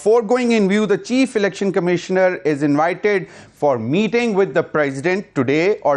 foregoing in view the chief election commissioner is invited for meeting with the president today or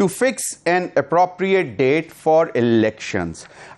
to fix an appropriate date for elections.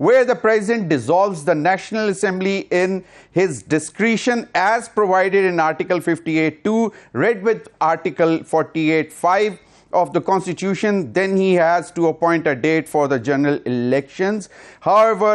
where the president dissolves the National Assembly in his discretion as provided in Article 58(2), read with Article 48(5) of the Constitution, then he has to appoint a date for the general elections. However,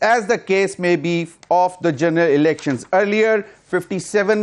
as the case may be of the general elections. Earlier 57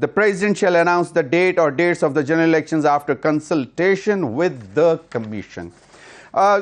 the president shall announce the date or dates of the general elections after consultation with the commission.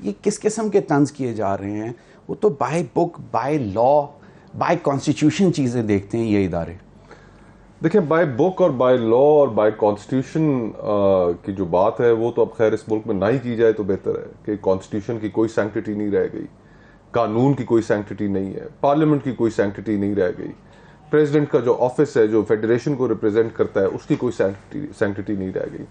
یہ کس قسم کے طنز کیے جا رہے ہیں؟ وہ تو by book, by law, by constitution چیزیں دیکھتے ہیں یہ ادارے. دیکھیں بائی بک اور بائی لا اور بائی کانسٹیٹیوشن کی جو بات ہے وہ تو اب خیر اس ملک میں نہ ہی کی جائے تو بہتر ہے کہ کانسٹیٹیوشن کی کوئی سینکٹیٹی نہیں رہ گئی، قانون کی کوئی سینکٹیٹی نہیں ہے، پارلیمنٹ کی کوئی سینکٹیٹی نہیں رہ گئی، پریزیڈنٹ کا جو آفس ہے جو فیڈریشن کو ریپرزینٹ کرتا ہے اس کی کوئی سینکٹیٹی نہیں رہ گئی.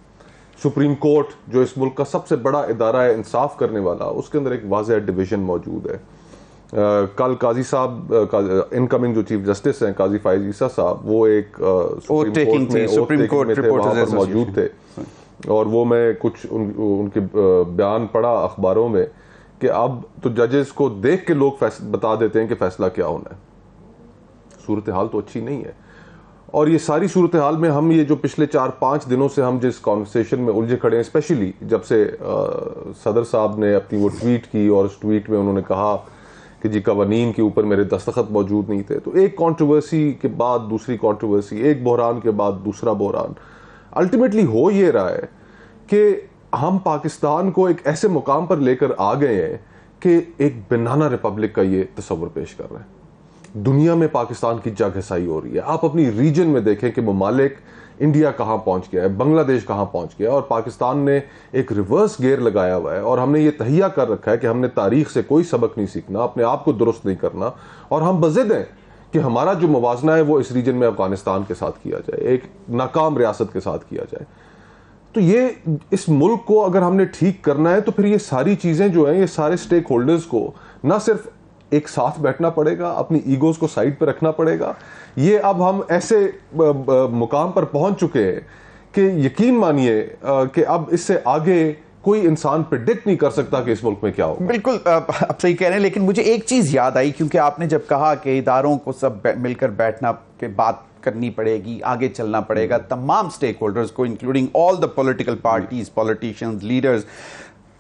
سپریم کورٹ جو اس ملک کا سب سے بڑا ادارہ ہے انصاف کرنے والا، اس کے اندر ایک واضح ڈویژن موجود ہے. کل قاضی صاحب انکمنگ جو چیف جسٹس ہیں قاضی فائز عیسیٰ صاحب، وہ ایک سپریم کورٹ میں وہاں پر موجود تھے، اور وہ میں کچھ ان کے بیان پڑھا اخباروں میں کہ اب تو ججز کو دیکھ کے لوگ بتا دیتے ہیں کہ فیصلہ کیا ہونا ہے. صورتحال تو اچھی نہیں ہے. اور یہ ساری صورتحال میں ہم یہ جو پچھلے 4-5 دنوں سے ہم جس کانورسیشن میں الجھے کھڑے ہیں، اسپیشلی جب سے صدر صاحب نے اپنی وہ ٹویٹ کی اور اس ٹویٹ میں انہوں نے کہا کہ جی قوانین کے اوپر میرے دستخط موجود نہیں تھے، تو ایک کنٹروورسی کے بعد دوسری کنٹروورسی، ایک بحران کے بعد دوسرا بحران، الٹیمیٹلی ہو یہ رہا ہے کہ ہم پاکستان کو ایک ایسے مقام پر لے کر آ گئے ہیں کہ ایک بنانا ریپبلک کا یہ تصور پیش کر رہے ہیں. دنیا میں پاکستان کی جگ ہسائی ہو رہی ہے. آپ اپنی ریجن میں دیکھیں کہ ممالک انڈیا کہاں پہنچ گیا ہے، بنگلہ دیش کہاں پہنچ گیا ہے، اور پاکستان نے ایک ریورس گیئر لگایا ہوا ہے. اور ہم نے یہ تہیہ کر رکھا ہے کہ ہم نے تاریخ سے کوئی سبق نہیں سیکھنا، اپنے آپ کو درست نہیں کرنا، اور ہم بضد ہیں کہ ہمارا جو موازنہ ہے وہ اس ریجن میں افغانستان کے ساتھ کیا جائے، ایک ناکام ریاست کے ساتھ کیا جائے. تو یہ اس ملک کو اگر ہم نے ٹھیک کرنا ہے تو پھر یہ ساری چیزیں جو ہیں، یہ سارے سٹیک ہولڈرز کو نہ صرف ایک ساتھ بیٹھنا پڑے گا، اپنی ایگوز کو سائڈ پہ رکھنا پڑے گا. یہ اب ہم ایسے مقام پر پہنچ چکے ہیں کہ یقین مانیے کہ اب اس سے آگے کوئی انسان پریڈکٹ نہیں کر سکتا کہ اس ملک میں کیا ہوگا. بالکل آپ صحیح کہہ رہے ہیں، لیکن مجھے ایک چیز یاد آئی، کیونکہ آپ نے جب کہا کہ اداروں کو سب مل کر بیٹھنا کے بات کرنی پڑے گی، آگے چلنا پڑے گا تمام سٹیک ہولڈرز کو، including all the political parties, politicians, leaders.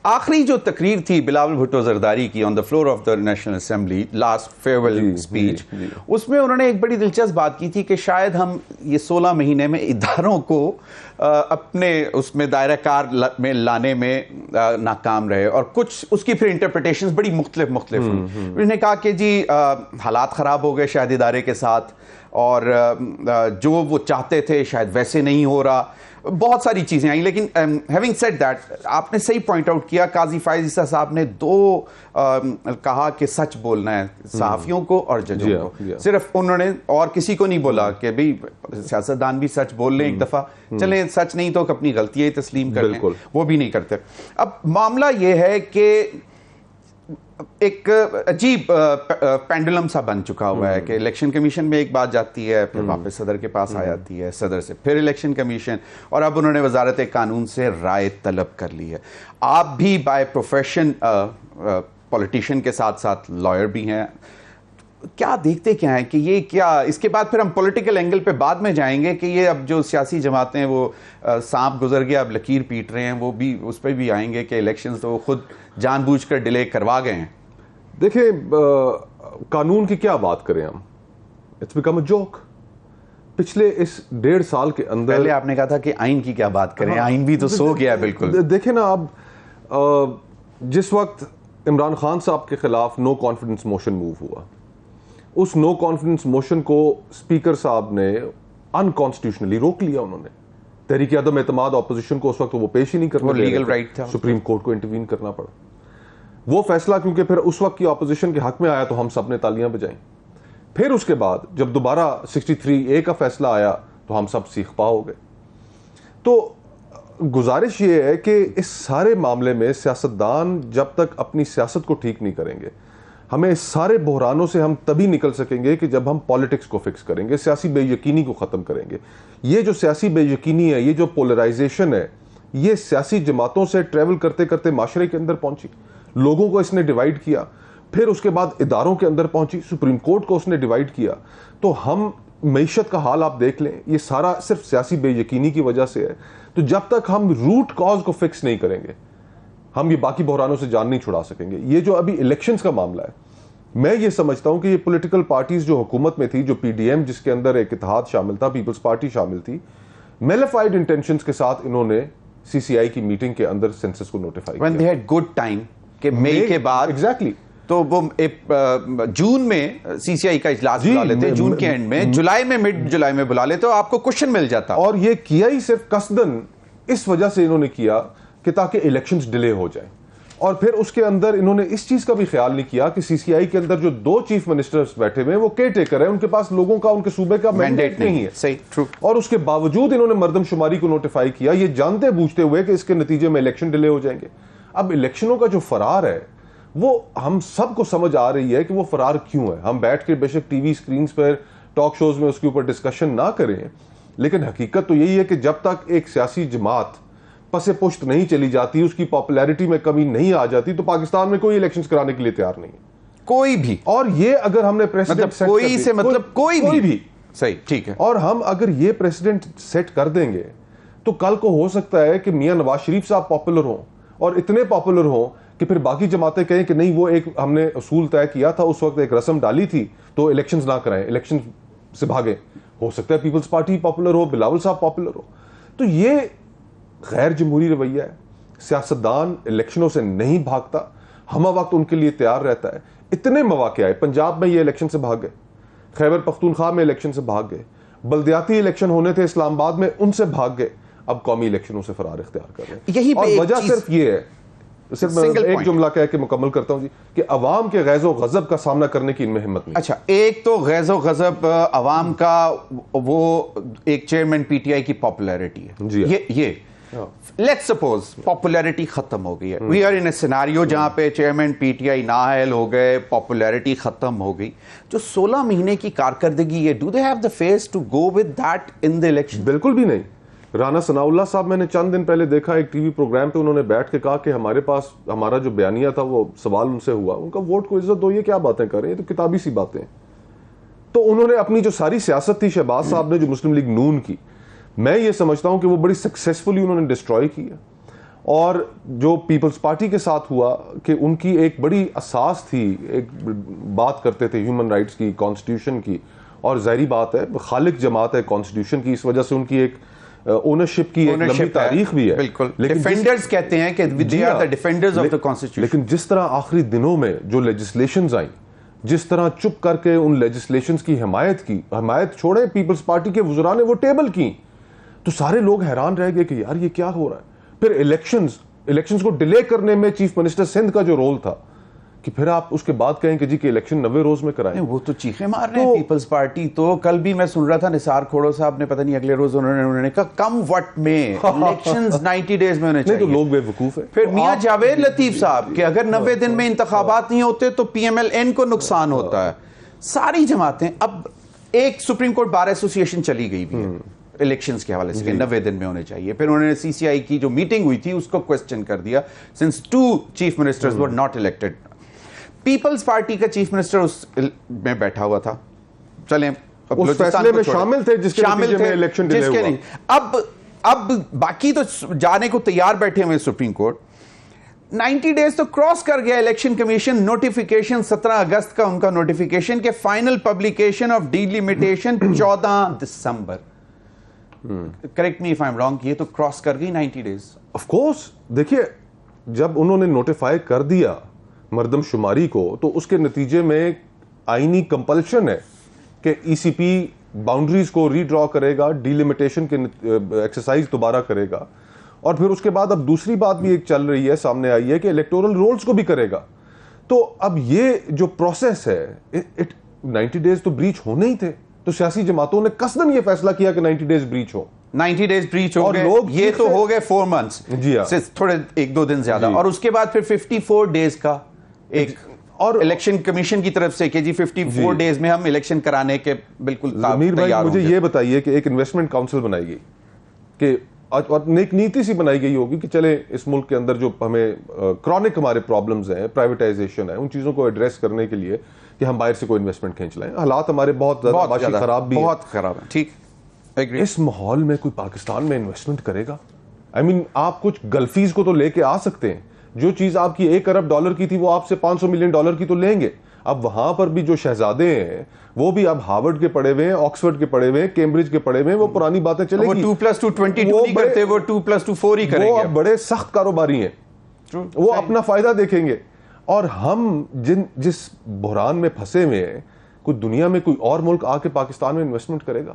آخری جو تقریر تھی بلاول بھٹو زرداری کی on the floor of the National Assembly, last farewell speech, اس میں انہوں نے ایک بڑی دلچسپ بات کی تھی کہ شاید ہم یہ 16 مہینے میں اداروں کو اپنے اس میں دائرہ کار میں لانے میں ناکام رہے، اور کچھ اس کی پھر انٹرپریٹیشنز بڑی مختلف انہوں نے کہا کہ جی حالات خراب ہو گئے شاید ادارے کے ساتھ، اور جو وہ چاہتے تھے شاید ویسے نہیں ہو رہا، بہت ساری چیزیں آئیں. لیکن ہیونگ سیڈ دیٹ، آپ نے صحیح پوائنٹ آؤٹ کیا، قاضی فائز عیسیٰ صاحب نے کہا کہ سچ بولنا ہے صحافیوں کو اور ججوں کو. صرف انہوں نے اور کسی کو نہیں بولا کہ بھئی سیاستدان بھی سچ بول لیں ایک دفعہ، چلیں سچ نہیں تو اپنی غلطیاں تسلیم کر لیں، وہ بھی نہیں کرتے. اب معاملہ یہ ہے کہ ایک عجیب پینڈولم سا بن چکا ہوا ہے کہ الیکشن کمیشن میں ایک بات جاتی ہے، پھر واپس صدر کے پاس آ جاتی ہے، صدر سے پھر الیکشن کمیشن، اور اب انہوں نے وزارت قانون سے رائے طلب کر لی ہے. آپ بھی بائی پروفیشن پولیٹیشین کے ساتھ ساتھ لائر بھی ہیں، کیا دیکھتے کیا ہیں کہ یہ کیا، اس کے بعد پھر ہم پولیٹیکل اینگل پہ بعد میں جائیں گے کہ یہ اب جو سیاسی جماعتیں وہ سانپ گزر گیا اب لکیر پیٹ رہے ہیں، وہ بھی اس پہ بھی آئیں گے کہ الیکشنز تو وہ خود جان بوجھ کر ڈیلے کروا گئے ہیں. دیکھیں قانون کی کیا بات کریں ہم، اٹس بیکم اے جوک. پچھلے اس 1.5 سال کے اندر، پہلے آپ نے کہا تھا کہ آئین کی کیا بات کریں، آئین بھی تو سو گیا بالکل. دیکھیں نا اب جس وقت عمران خان صاحب کے خلاف نو کانفیڈنس موشن موو ہوا، اس نو کانفیڈنس موشن کو اسپیکر صاحب نے انکانسٹیٹیوشنلی روک لیا. انہوں نے تحریک عدم اعتماد اپوزیشن کو اس وقت وہ پیش ہی نہیں کرنا، لیگل رائٹ تھا، سپریم کورٹ کو انٹروین کرنا پڑا. وہ فیصلہ کیونکہ پھر اس وقت کی اپوزیشن کے حق میں آیا تو ہم سب نے تالیاں بجائیں. پھر اس کے بعد جب دوبارہ 63A کا فیصلہ آیا تو ہم سب سیخ پا ہو گئے. تو گزارش یہ ہے کہ اس سارے معاملے میں سیاستدان جب تک اپنی سیاست کو ٹھیک نہیں کریں گے، ہمیں اس سارے بحرانوں سے ہم تبھی نکل سکیں گے کہ جب ہم پالیٹکس کو فکس کریں گے، سیاسی بے یقینی کو ختم کریں گے. یہ جو سیاسی بے یقینی ہے، یہ جو پولرائزیشن ہے، یہ سیاسی جماعتوں سے ٹریول کرتے کرتے معاشرے کے اندر پہنچی، لوگوں کو اس نے ڈیوائیڈ کیا، پھر اس کے بعد اداروں کے اندر پہنچی، سپریم کورٹ کو اس نے ڈیوائیڈ کیا. تو ہم معیشت کا حال آپ دیکھ لیں، یہ سارا صرف سیاسی بے یقینی کی وجہ سے ہے. تو جب تک ہم روٹ کاز کو فکس نہیں کریں گے، ہم یہ باقی بحرانوں سے جان نہیں چھڑا سکیں گے. یہ جو ابھی الیکشنز کا معاملہ ہے، میں یہ سمجھتا ہوں کہ یہ پولیٹیکل پارٹیز جو حکومت میں تھی، جو پی ڈی ایم جس کے اندر ایک اتحاد شامل تھا، پیپلز پارٹی شامل تھی، میلیفائڈ انٹینشنز کے ساتھ انہوں نے CCI کی میٹنگ کے اندر سینسس کو نوٹیفائی کیا. when they had good time کہ مئی کے بعد ایگزیکٹلی تو وہ جون میں سی سی آئی کا اجلاس بلا لیتے, جون کے اینڈ میں, جولائی میں, مڈ جولائی میں بلا لیتے, تو آپ کو کوشچن مل جاتا. اور یہ کیا ہی صرف قصدن اس وجہ سے انہوں نے کیا کہ تاکہ الیکشنز ڈیلے ہو جائیں, اور پھر اس کے اندر انہوں نے اس چیز کا بھی خیال نہیں کیا کہ سی سی آئی کے اندر جو 2 چیف منسٹرز بیٹھے ہوئے ہیں وہ کیئر ٹیکر ہیں, ان کے پاس لوگوں کا, ان کے صوبے کا مینڈیٹ نہیں ہے. صحیح, ٹرو. اور اس کے باوجود انہوں نے مردم شماری کو نوٹیفائی کیا, یہ جانتے بوجھتے ہوئے کہ اس کے نتیجے میں الیکشن ڈیلے ہو جائیں گے. اب الیکشنوں کا جو فرار ہے وہ ہم سب کو سمجھ آ رہی ہے کہ وہ فرار کیوں ہے. ہم بیٹھ کے بے شک ٹی وی سکرینز پر, ٹاک شوز میں اس کے اوپر ڈسکشن نہ کریں, لیکن حقیقت تو یہی ہے کہ جب تک ایک سیاسی جماعت پس پشت نہیں چلی جاتی, اس کی پاپولیرٹی میں کمی نہیں آ جاتی, تو پاکستان میں کوئی الیکشنز کرانے کے لیے تیار نہیں ہے, کوئی بھی. اور یہ اگر ہم نے پریسیڈنٹ کوئی سے مطلب کوئی بھی صحیح, ٹھیک ہے, اور ہم اگر یہ پریسیڈنٹ سیٹ کر دیں گے تو کل کو ہو سکتا ہے کہ میاں نواز شریف صاحب پاپولر ہوں, اور اتنے پاپولر ہوں کہ پھر باقی جماعتیں کہیں کہ نہیں, وہ ایک ہم نے اصول طے کیا تھا, اس وقت ایک رسم ڈالی تھی, تو الیکشنز نہ کرائیں, الیکشن سے بھاگیں. ہو سکتا ہے پیپلز پارٹی پاپولر ہو, بلاول صاحب پاپولر ہو. تو یہ غیر جمہوری رویہ ہے. سیاستدان الیکشنوں سے نہیں بھاگتا, ہمہ وقت ان کے لیے تیار رہتا ہے. اتنے مواقع آئے, پنجاب میں یہ الیکشن سے بھاگ گئے, خیبر پختونخوا میں الیکشن سے بھاگ گئے, بلدیاتی الیکشن ہونے تھے اسلام آباد میں, ان سے بھاگ گئے, اب قومی الیکشنوں سے فرار اختیار کر رہے ہیں. یہی اور وجہ صرف یہ ہے, صرف میں ایک جملہ کہہ کے مکمل کرتا ہوں جی, کہ عوام کے غیظ و غضب کا سامنا کرنے کی ان میں ہمت نہیں. اچھا, ایک تو غیظ و غضب عوام کا, وہ ایک چیئرمین پی ٹی آئی کی پاپولیرٹی ہے جی, یہ لیٹس سپوز پاپولیرٹی ختم ہو گئی ہے, we are in a scenario جہاں پہ چیئرمین پی ٹی آئی نااہل ہو گئے, پاپولیرٹی ختم ہو گئی, جو 16 مہینے کی کارکردگی ہے, do they have the face to go with that in the election? بالکل بھی نہیں. رانا ثناء اللہ صاحب میں نے چند دن پہلے دیکھا ایک ٹی وی پروگرام پہ, انہوں نے بیٹھ کے کہا کہ ہمارے پاس ہمارا جو بیانیہ تھا, وہ سوال ان سے ہوا, ان کا ووٹ کو عزت دو, یہ کیا باتیں کر رہے ہیں, یہ تو کتابی سی باتیں. تو انہوں نے اپنی جو ساری سیاست تھی شہباز صاحب نے جو مسلم لیگ نون کی, میں یہ سمجھتا ہوں کہ وہ بڑی سکسیسفلی انہوں نے ڈسٹروائے کی ہے. اور جو پیپلز پارٹی کے ساتھ ہوا کہ ان کی ایک بڑی اساس تھی, ایک بات کرتے تھے ہیومن رائٹس کی, کانسٹیٹیوشن کی, اور ظاہری بات ہے خالق جماعت ہے کانسٹیٹیوشن کی, اس وجہ سے ان کی ایک اونرشپ کی ایک لمبی تاریخ بھی ہے. بالکل, ڈیفینڈرز کہتے ہیں کہ they are the defenders of the constitution. لیکن جس طرح آخری دنوں میں جو لیجسلیشنز آئیں, جس طرح چپ کر کے ان لیجسلیشنز کی حمایت چھوڑے پیپلز پارٹی کے وزراء نے وہ ٹیبل کی, تو سارے لوگ حیران رہ گئے کہ یار یہ کیا ہو رہا ہے. پھر الیکشنز کو ڈیلے کرنے میں چیف منسٹر سندھ کا جو رول تھا, کہ پھر آپ اس کے بعد کہیں کہ جی کہ الیکشن 90 روز میں کرائیں. وہ تو چیخیں مار رہے ہیں پیپلز پارٹی. تو کل بھی میں سن رہا تھا نثار کھوڑو صاحب نے, پتہ نہیں اگلے روز انہوں نے کہا کم وٹ میں الیکشنز 90 ڈیز میں ہونے چاہیے. تو لوگ بے وقوف ہیں. پھر میاں جاوید لطیف صاحب کہ اگر 90 دن میں انتخابات نہیں ہوتے تو پی ایم ایل این کو نقصان ہوتا ہے. ساری جماعتیں, اب ایک سپریم کورٹ بار ایسوسی ایشن چلی گئی بھی ہے الیکشنز کے حوالے سے 90 دن میں ہونے چاہیے. پھر انہوں نے سی سی آئی کی جو میٹنگ ہوئی تھی اس کو کوسچن کر دیا, since 2 chief ministers were not elected. Peoples party کا چیف منسٹر اس میں بیٹھا ہوا تھا, چلیں اس فیصلے میں شامل تھے جس کے نتیجے میں الیکشن ڈیلے ہوا. اب باقی تو جانے کو تیار بیٹھے ہوئے سپریم کورٹ. 90 ڈیز تو کراس کر گیا الیکشن کمیشن. نوٹیفیکیشن 17 اگست کا ان کا نوٹیفیکیشن کہ final publication of delimitation 14 December. Correct me if I am wrong, یہ تو کراس کر گئی 90 ڈیز. آف کورس, دیکھیے جب انہوں نے نوٹیفائی کر دیا مردم شماری کو, تو اس کے نتیجے میں آئینی کمپلشن ہے کہ ای سی پی باؤنڈریز کو ری ڈرا کرے گا, ڈیلیمیٹیشن کے ایکسرسائز دوبارہ کرے گا, اور پھر اس کے بعد اب دوسری بات بھی ایک چل رہی ہے, سامنے آئی ہے کہ الیکٹورل رولز کو بھی کرے گا. تو اب یہ جو پروسیس ہے 90 ڈیز تو بریچ ہونے ہی تھے, تو سیاسی جماعتوں نے قصدن یہ فیصلہ کیا کہ 90 ڈیز بریچ ہو. 90 ڈیز بریچ ہو گئے, یہ تو ہو گئے 4 months, جی ہاں, تھوڑے 1-2 دن زیادہ. اور اس کے بعد پھر 54 ڈیز کا ایک اور الیکشن کمیشن کی طرف سے کہ جی 54 ڈیز میں ہم الیکشن کرانے کے بالکل ضمیر بھائی مجھے یہ بتائیے کہ ایک انویسٹمنٹ کاؤنسل بنائی گئی, کہ اور ایک نیتی سی بنائی گئی ہوگی کہ چلے اس ملک کے اندر جو ہمیں کرونک ہمارے پرابلمز ہیں, پرائیویٹائزیشن ہے, ان چیزوں کو ایڈریس کرنے کے لیے کہ ہم باہر سے کوئی انویسٹمنٹ کھینچ لائیں. حالات ہمارے بہت زیادہ خراب بھی ہیں, بہت خراب ہیں. ٹھیک, اس ماحول میں کوئی پاکستان میں انویسٹمنٹ کرے گا؟ آئی مین آپ کچھ گلفیز کو تو لے کے آ سکتے ہیں, جو چیز آپ کی $1 ارب کی تھی وہ آپ سے $500 ملین کی تو لیں گے. اب وہاں پر بھی جو شہزادے ہیں وہ بھی اب ہارورڈ کے پڑھے ہوئے ہیں, آکسفورڈ کے پڑھے ہوئے ہیں, کیمبرج کے پڑھے ہوئے ہیں, وہ پرانی باتیں چلے گی. وہ 2+2 22 نہیں کرتے, وہ 2+2 4 ہی کریں گے. وہ اب بڑے سخت کاروباری ہیں, وہ اپنا فائدہ دیکھیں گے. اور ہم جس بحران میں پھنسے ہوئے ہیں, کوئی دنیا میں کوئی اور ملک آ کے پاکستان میں انویسٹمنٹ کرے گا؟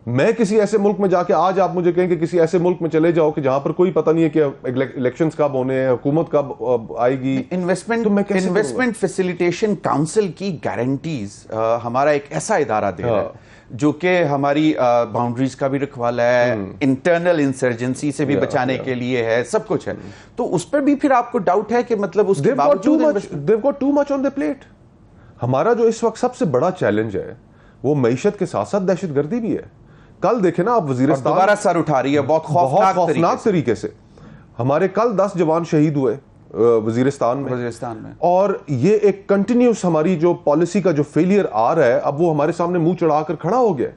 میں کسی ایسے ملک میں جا کے, آج آپ مجھے کہیں کہ کسی ایسے ملک میں چلے جاؤ کہ جہاں پر کوئی پتہ نہیں ہے کہ الیکشنز کب ہونے ہیں, حکومت کب آئے گی. انویسٹمنٹ فیسیلیٹیشن کاؤنسل کی گارنٹیز ہمارا ایک ایسا ادارہ دے رہا ہے جو کہ ہماری باؤنڈریز کا بھی رکھوالا ہے, انٹرنل انسرجنسی سے بھی بچانے کے لیے ہے, سب کچھ ہے. تو اس پر بھی پھر آپ کو ڈاؤٹ ہے کہ مطلب اس کے باوجود they've got too much on their plate. ہمارا جو اس وقت سب سے بڑا چیلنج ہے وہ معیشت کے ساتھ ساتھ دہشت گردی بھی ہے. کل دیکھیں نا آپ, وزیرستان دوبارہ سر اٹھا رہی ہے بہت خوفناک طریقے سے. ہمارے کل 10 جوان شہید ہوئے وزیرستان میں, اور یہ ایک کنٹینیوس ہماری جو پالیسی کا جو فیلئر آ رہا ہے, اب وہ ہمارے سامنے منہ چڑھا کر کھڑا ہو گیا.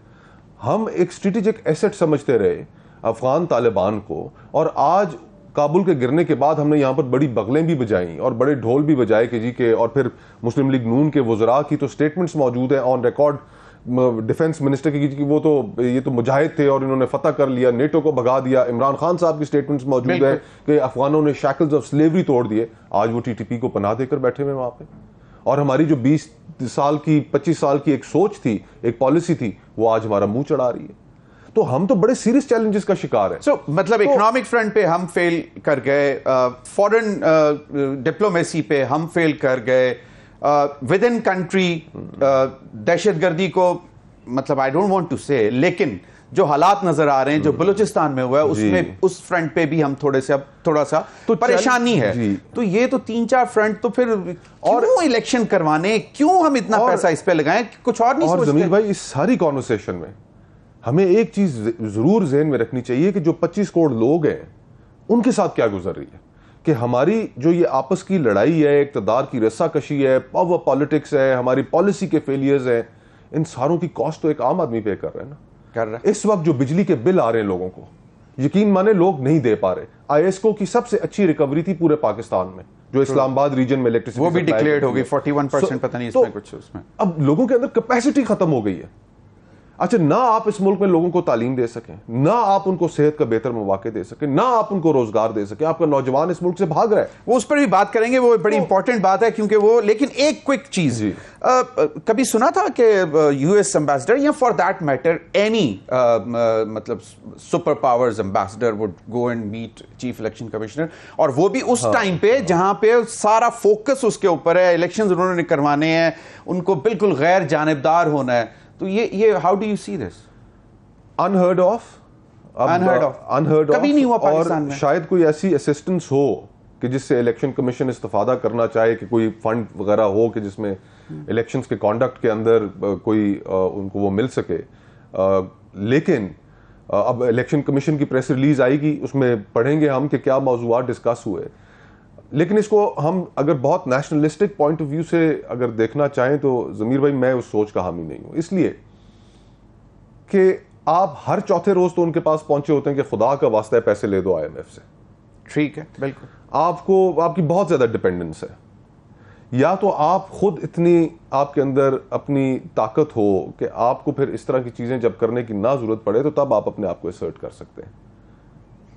ہم ایک اسٹریٹجک ایسٹ سمجھتے رہے افغان طالبان کو, اور آج کابل کے گرنے کے بعد ہم نے یہاں پر بڑی بغلیں بھی بجائیں اور بڑے ڈھول بھی بجائے کہ جی کے, اور پھر مسلم لیگ نون کے وزراء کی تو سٹیٹمنٹس موجود ہیں آن ریکارڈ, ڈیفنس منسٹر کی وہ تو یہ تو مجاہد تھے اور انہوں نے فتح کر لیا, نیٹو کو بھگا دیا. عمران خان صاحب کی سٹیٹمنٹس موجود ہیں کہ افغانوں نے شیکلز آف سلیوری توڑ دیے. آج وہ ٹی ٹی پی کو پناہ دے کر بیٹھے ہوئے وہاں پہ, اور ہماری جو 20 سال کی 25 سال کی ایک سوچ تھی, ایک پالیسی تھی, وہ آج ہمارا منہ چڑھا رہی ہے. تو ہم تو بڑے سیریس چیلنجز کا شکار ہیں. مطلب اکنامک فرنٹ پہ ہم فیل کر گئے, فورن ڈپلومیسی پہ ہم فیل کر گئے, ود ان کنٹری دہشت گردی کو, مطلب آئی ڈونٹ وانٹ ٹو سے, لیکن جو حالات نظر آ رہے ہیں جو بلوچستان میں ہوا ہے اس میں اس فرنٹ پہ بھی ہم تھوڑا سا پریشانی ہے. تو یہ تو 3-4 فرنٹ, تو پھر کیوں الیکشن کروانے, کیوں ہم اتنا پیسہ اس پہ لگائیں, کچھ اور نہیں سوچتے؟ ضمیر بھائی, اس ساری کانورسیشن میں ہمیں ایک چیز ضرور ذہن میں رکھنی چاہیے کہ جو 25 کروڑ لوگ ہیں ان کے ساتھ کیا گزر رہی ہے, کہ ہماری جو یہ آپس کی لڑائی ہے, اقتدار کی رسا کشی ہے, پاور پالیٹکس ہے, ہماری پالیسی کے فیلیئرز ہیں, ان ساروں کی کاسٹ تو ایک عام آدمی پے کر رہا ہے نا. اس وقت جو بجلی کے بل آ رہے ہیں لوگوں کو, یقین مانے لوگ نہیں دے پا رہے. IESCO کی سب سے اچھی ریکوری تھی پورے پاکستان میں, جو اسلام آباد ریجن میں الیکٹریسٹی وہ بھی ڈکلیئرڈ ہو گئی 41%, پتہ نہیں اس میں کچھ, اس میں اب لوگوں کے اندر کیپیسٹی ختم ہو گئی ہے. اچھا, نہ آپ اس ملک میں لوگوں کو تعلیم دے سکیں, نہ آپ ان کو صحت کا بہتر مواقع دے سکیں, نہ آپ ان کو روزگار دے سکیں, آپ کا نوجوان اس ملک سے بھاگ رہا ہے. وہ اس پر بھی بات کریں گے, وہ بڑی امپورٹنٹ بات ہے کیونکہ وہ, لیکن ایک کوئک چیز, کبھی سنا تھا کہ US امبیسڈر یا فار دیٹ میٹر اینی مطلب super powers ambassador would go and meet chief election commissioner, اور وہ بھی اس ٹائم پہ جہاں پہ سارا فوکس اس کے اوپر ہے, الیکشنز انہوں نے کروانے ہیں, ان کو بالکل غیر جانبدار ہونا ہے. تو یہ how do you see this? Unheard of کبھی نہیں ہوا پاکستان میں. اور شاید کوئی ایسی اسسٹنس ہو کہ جس سے الیکشن کمیشن استفادہ کرنا چاہے, کہ کوئی فنڈ وغیرہ ہو کہ جس میں الیکشنز کے کانڈکٹ کے اندر کوئی ان کو وہ مل سکے. لیکن اب الیکشن کمیشن کی پریس ریلیز آئے گی, اس میں پڑھیں گے ہم کہ کیا موضوعات ڈسکس ہوئے. لیکن اس کو ہم اگر بہت نیشنلسٹک پوائنٹ آف ویو سے اگر دیکھنا چاہیں تو ضمیر بھائی میں اس سوچ کا حامی نہیں ہوں, اس لیے کہ آپ ہر چوتھے روز تو ان کے پاس پہنچے ہوتے ہیں کہ خدا کا واسطہ ہے پیسے لے دو IMF سے. ٹھیک ہے, بالکل. آپ کی بہت زیادہ ڈپینڈنس ہے, یا تو آپ خود اتنی آپ کے اندر اپنی طاقت ہو کہ آپ کو پھر اس طرح کی چیزیں جب کرنے کی نہ ضرورت پڑے تو تب آپ اپنے آپ کو اسرٹ کر سکتے ہیں.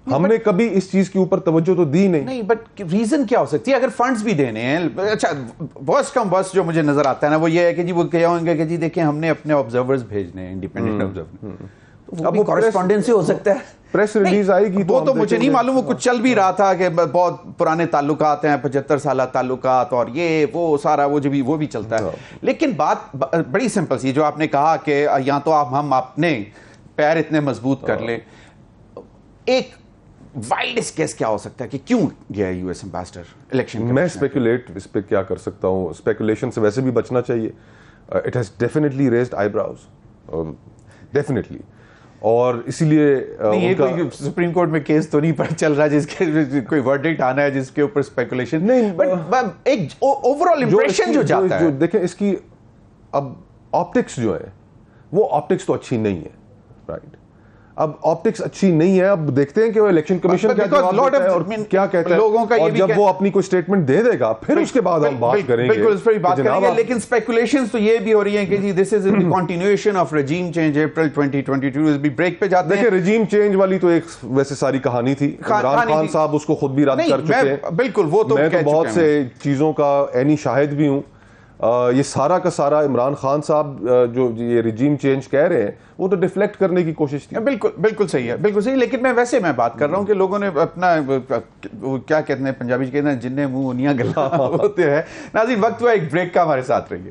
ہم نے کبھی اس چیز کے اوپر توجہ تو دی نہیں. بٹ ریزن کیا ہو سکتی ہے اگر فنڈز بھی دینے ہیں؟ اچھا, بس کم بس جو مجھے نظر آتا ہے نا وہ یہ ہے کہ جی وہ کہا ہوں گے کہ جی دیکھیں ہم نے اپنے آبزرورز بھیجنے ہیں, انڈیپینڈنٹ آبزرور. اب وہ کورسپونڈنس ہو سکتا ہے, پریس ریلیز آئے گی وہ تو مجھے نہیں معلوم, وہ کچھ چل بھی رہا تھا کہ بہت پرانے تعلقات ہیں, 75 سالہ تعلقات, اور یہ وہ سارا وہ بھی چلتا ہے. لیکن بات بڑی سمپل سی جو آپ نے کہا کہ یا تو ہم اپنے پیر اتنے مضبوط کر لیں. ایک وائلڈسٹ کیس کیا ہو سکتا ہے کہ کیوں گیا US امبیسڈر الیکشن؟ میں اسپیکولیٹ اس پہ کیا کر سکتا ہوں, اسپیکولیشن سے ویسے بھی بچنا چاہیے. It has definitely raised I browse, definitely. اور اسی لیے سپریم کورٹ میں کیس تو نہیں چل رہا جس کے کوئی ورڈکٹ آنا ہے جس کے اوپر اسپیکولیشن نہیں, بٹ ایک اوور آل امپریشن جو جاتا ہے. دیکھیں اس کی اب آپٹکس جو ہے وہ آپٹکس تو اچھی نہیں ہے, رائٹ. اب آپٹکس اچھی نہیں ہے. اب دیکھتے ہیں کہ وہ الیکشن کمیشن کیا جواب دیتا ہے اور کیا کہتا ہے لوگوں کا. اور جب وہ اپنی کوئی اسٹیٹمنٹ دے دے گا پھر اس کے بعد ہم بات کریں گے. بالکل اس پر بات کریں گے, لیکن اسپیکولیشنز تو یہ بھی ہو رہی ہیں کہ جی this is the continuation of regime change April 2022. اس بھی بریک پہ جاتے ہیں. دیکھیں رجیم چینج والی تو ایک ویسے ساری کہانی تھی. عمران خان صاحب اس کو خود بھی رد کر چکے ہیں. بالکل وہ تو میں تو بہت سے چیزوں کا عینی شاہد بھی ہوں. یہ سارا کا سارا عمران خان صاحب جو یہ رجیم چینج کہہ رہے ہیں وہ تو ڈیفلیکٹ کرنے کی کوشش تھی. بالکل صحیح ہے, بالکل صحیح. لیکن میں بات کر رہا ہوں کہ لوگوں نے اپنا کیا کہتے ہیں پنجابی کہتے ہیں جنہیں منہ انیاں گلا ہوتے ہیں. ناظرین وقت ہوا ایک بریک کا, ہمارے ساتھ رہیے.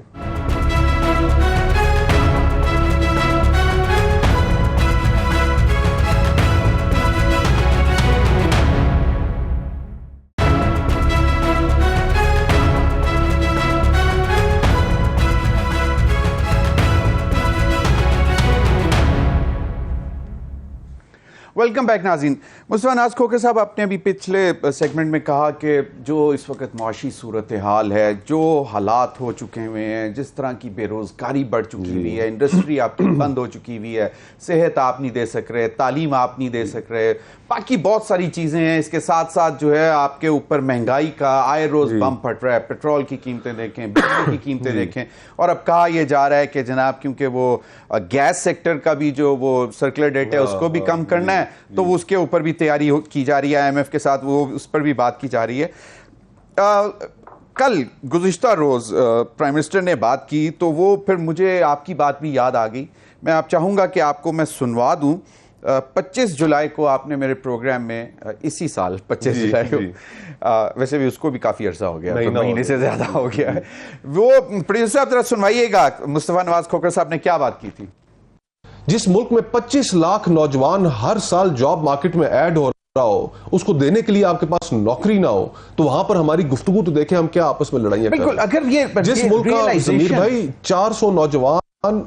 ویلکم بیک ناظرین. مصطفیٰ ناز کھوکھر صاحب, آپ نے ابھی پچھلے سیگمنٹ میں کہا کہ جو اس وقت معاشی صورتحال ہے, جو حالات ہو چکے ہوئے ہیں, جس طرح کی بے روزگاری بڑھ چکی ہوئی ہے, انڈسٹری آپ کی بند ہو چکی ہوئی ہے, صحت آپ نہیں دے سک رہے, تعلیم آپ نہیں دے سک رہے, باقی بہت ساری چیزیں ہیں. اس کے ساتھ ساتھ جو ہے آپ کے اوپر مہنگائی کا آئے روز بم پھٹ رہا ہے. پیٹرول کی قیمتیں دیکھیں, بجلی کی قیمتیں دیکھیں, اور اب کہا یہ جا رہا ہے کہ جناب کیونکہ وہ گیس سیکٹر کا بھی جو وہ سرکولر ڈیٹ ہے اس کو بھی کم کرنا ہے, تو وہ اس کے اوپر بھی تیاری کی جا رہی ہے. آئی ایم ایف کے ساتھ وہ اس پر بھی بات کی جا رہی ہے. کل گزشتہ روز پرائم منسٹر نے بات کی تو وہ پھر مجھے آپ کی بات بھی یاد آ گئی. میں آپ چاہوں گا کہ آپ کو میں سنوا دوں. 25 جولائی کو آپ نے میرے پروگرام میں, اسی سال 25 جولائی کو, ویسے بھی اس کو بھی کافی عرصہ ہو گیا, مہینے سے زیادہ ہو گیا ہے, وہ پروڈیوسر آپ ذرا سنوائیے گا مصطفیٰ نواز کھوکھر صاحب نے کیا بات کی تھی. جس ملک میں 25 لاکھ نوجوان ہر سال جاب مارکیٹ میں ایڈ ہو رہا ہو, اس کو دینے کے لیے آپ کے پاس نوکری نہ ہو, تو وہاں پر ہماری گفتگو تو دیکھیں ہم کیا آپس میں لڑائیاں کر رہے ہیں. اگر یہ جس ملک کا ضمیر بھائی 400 نوجوان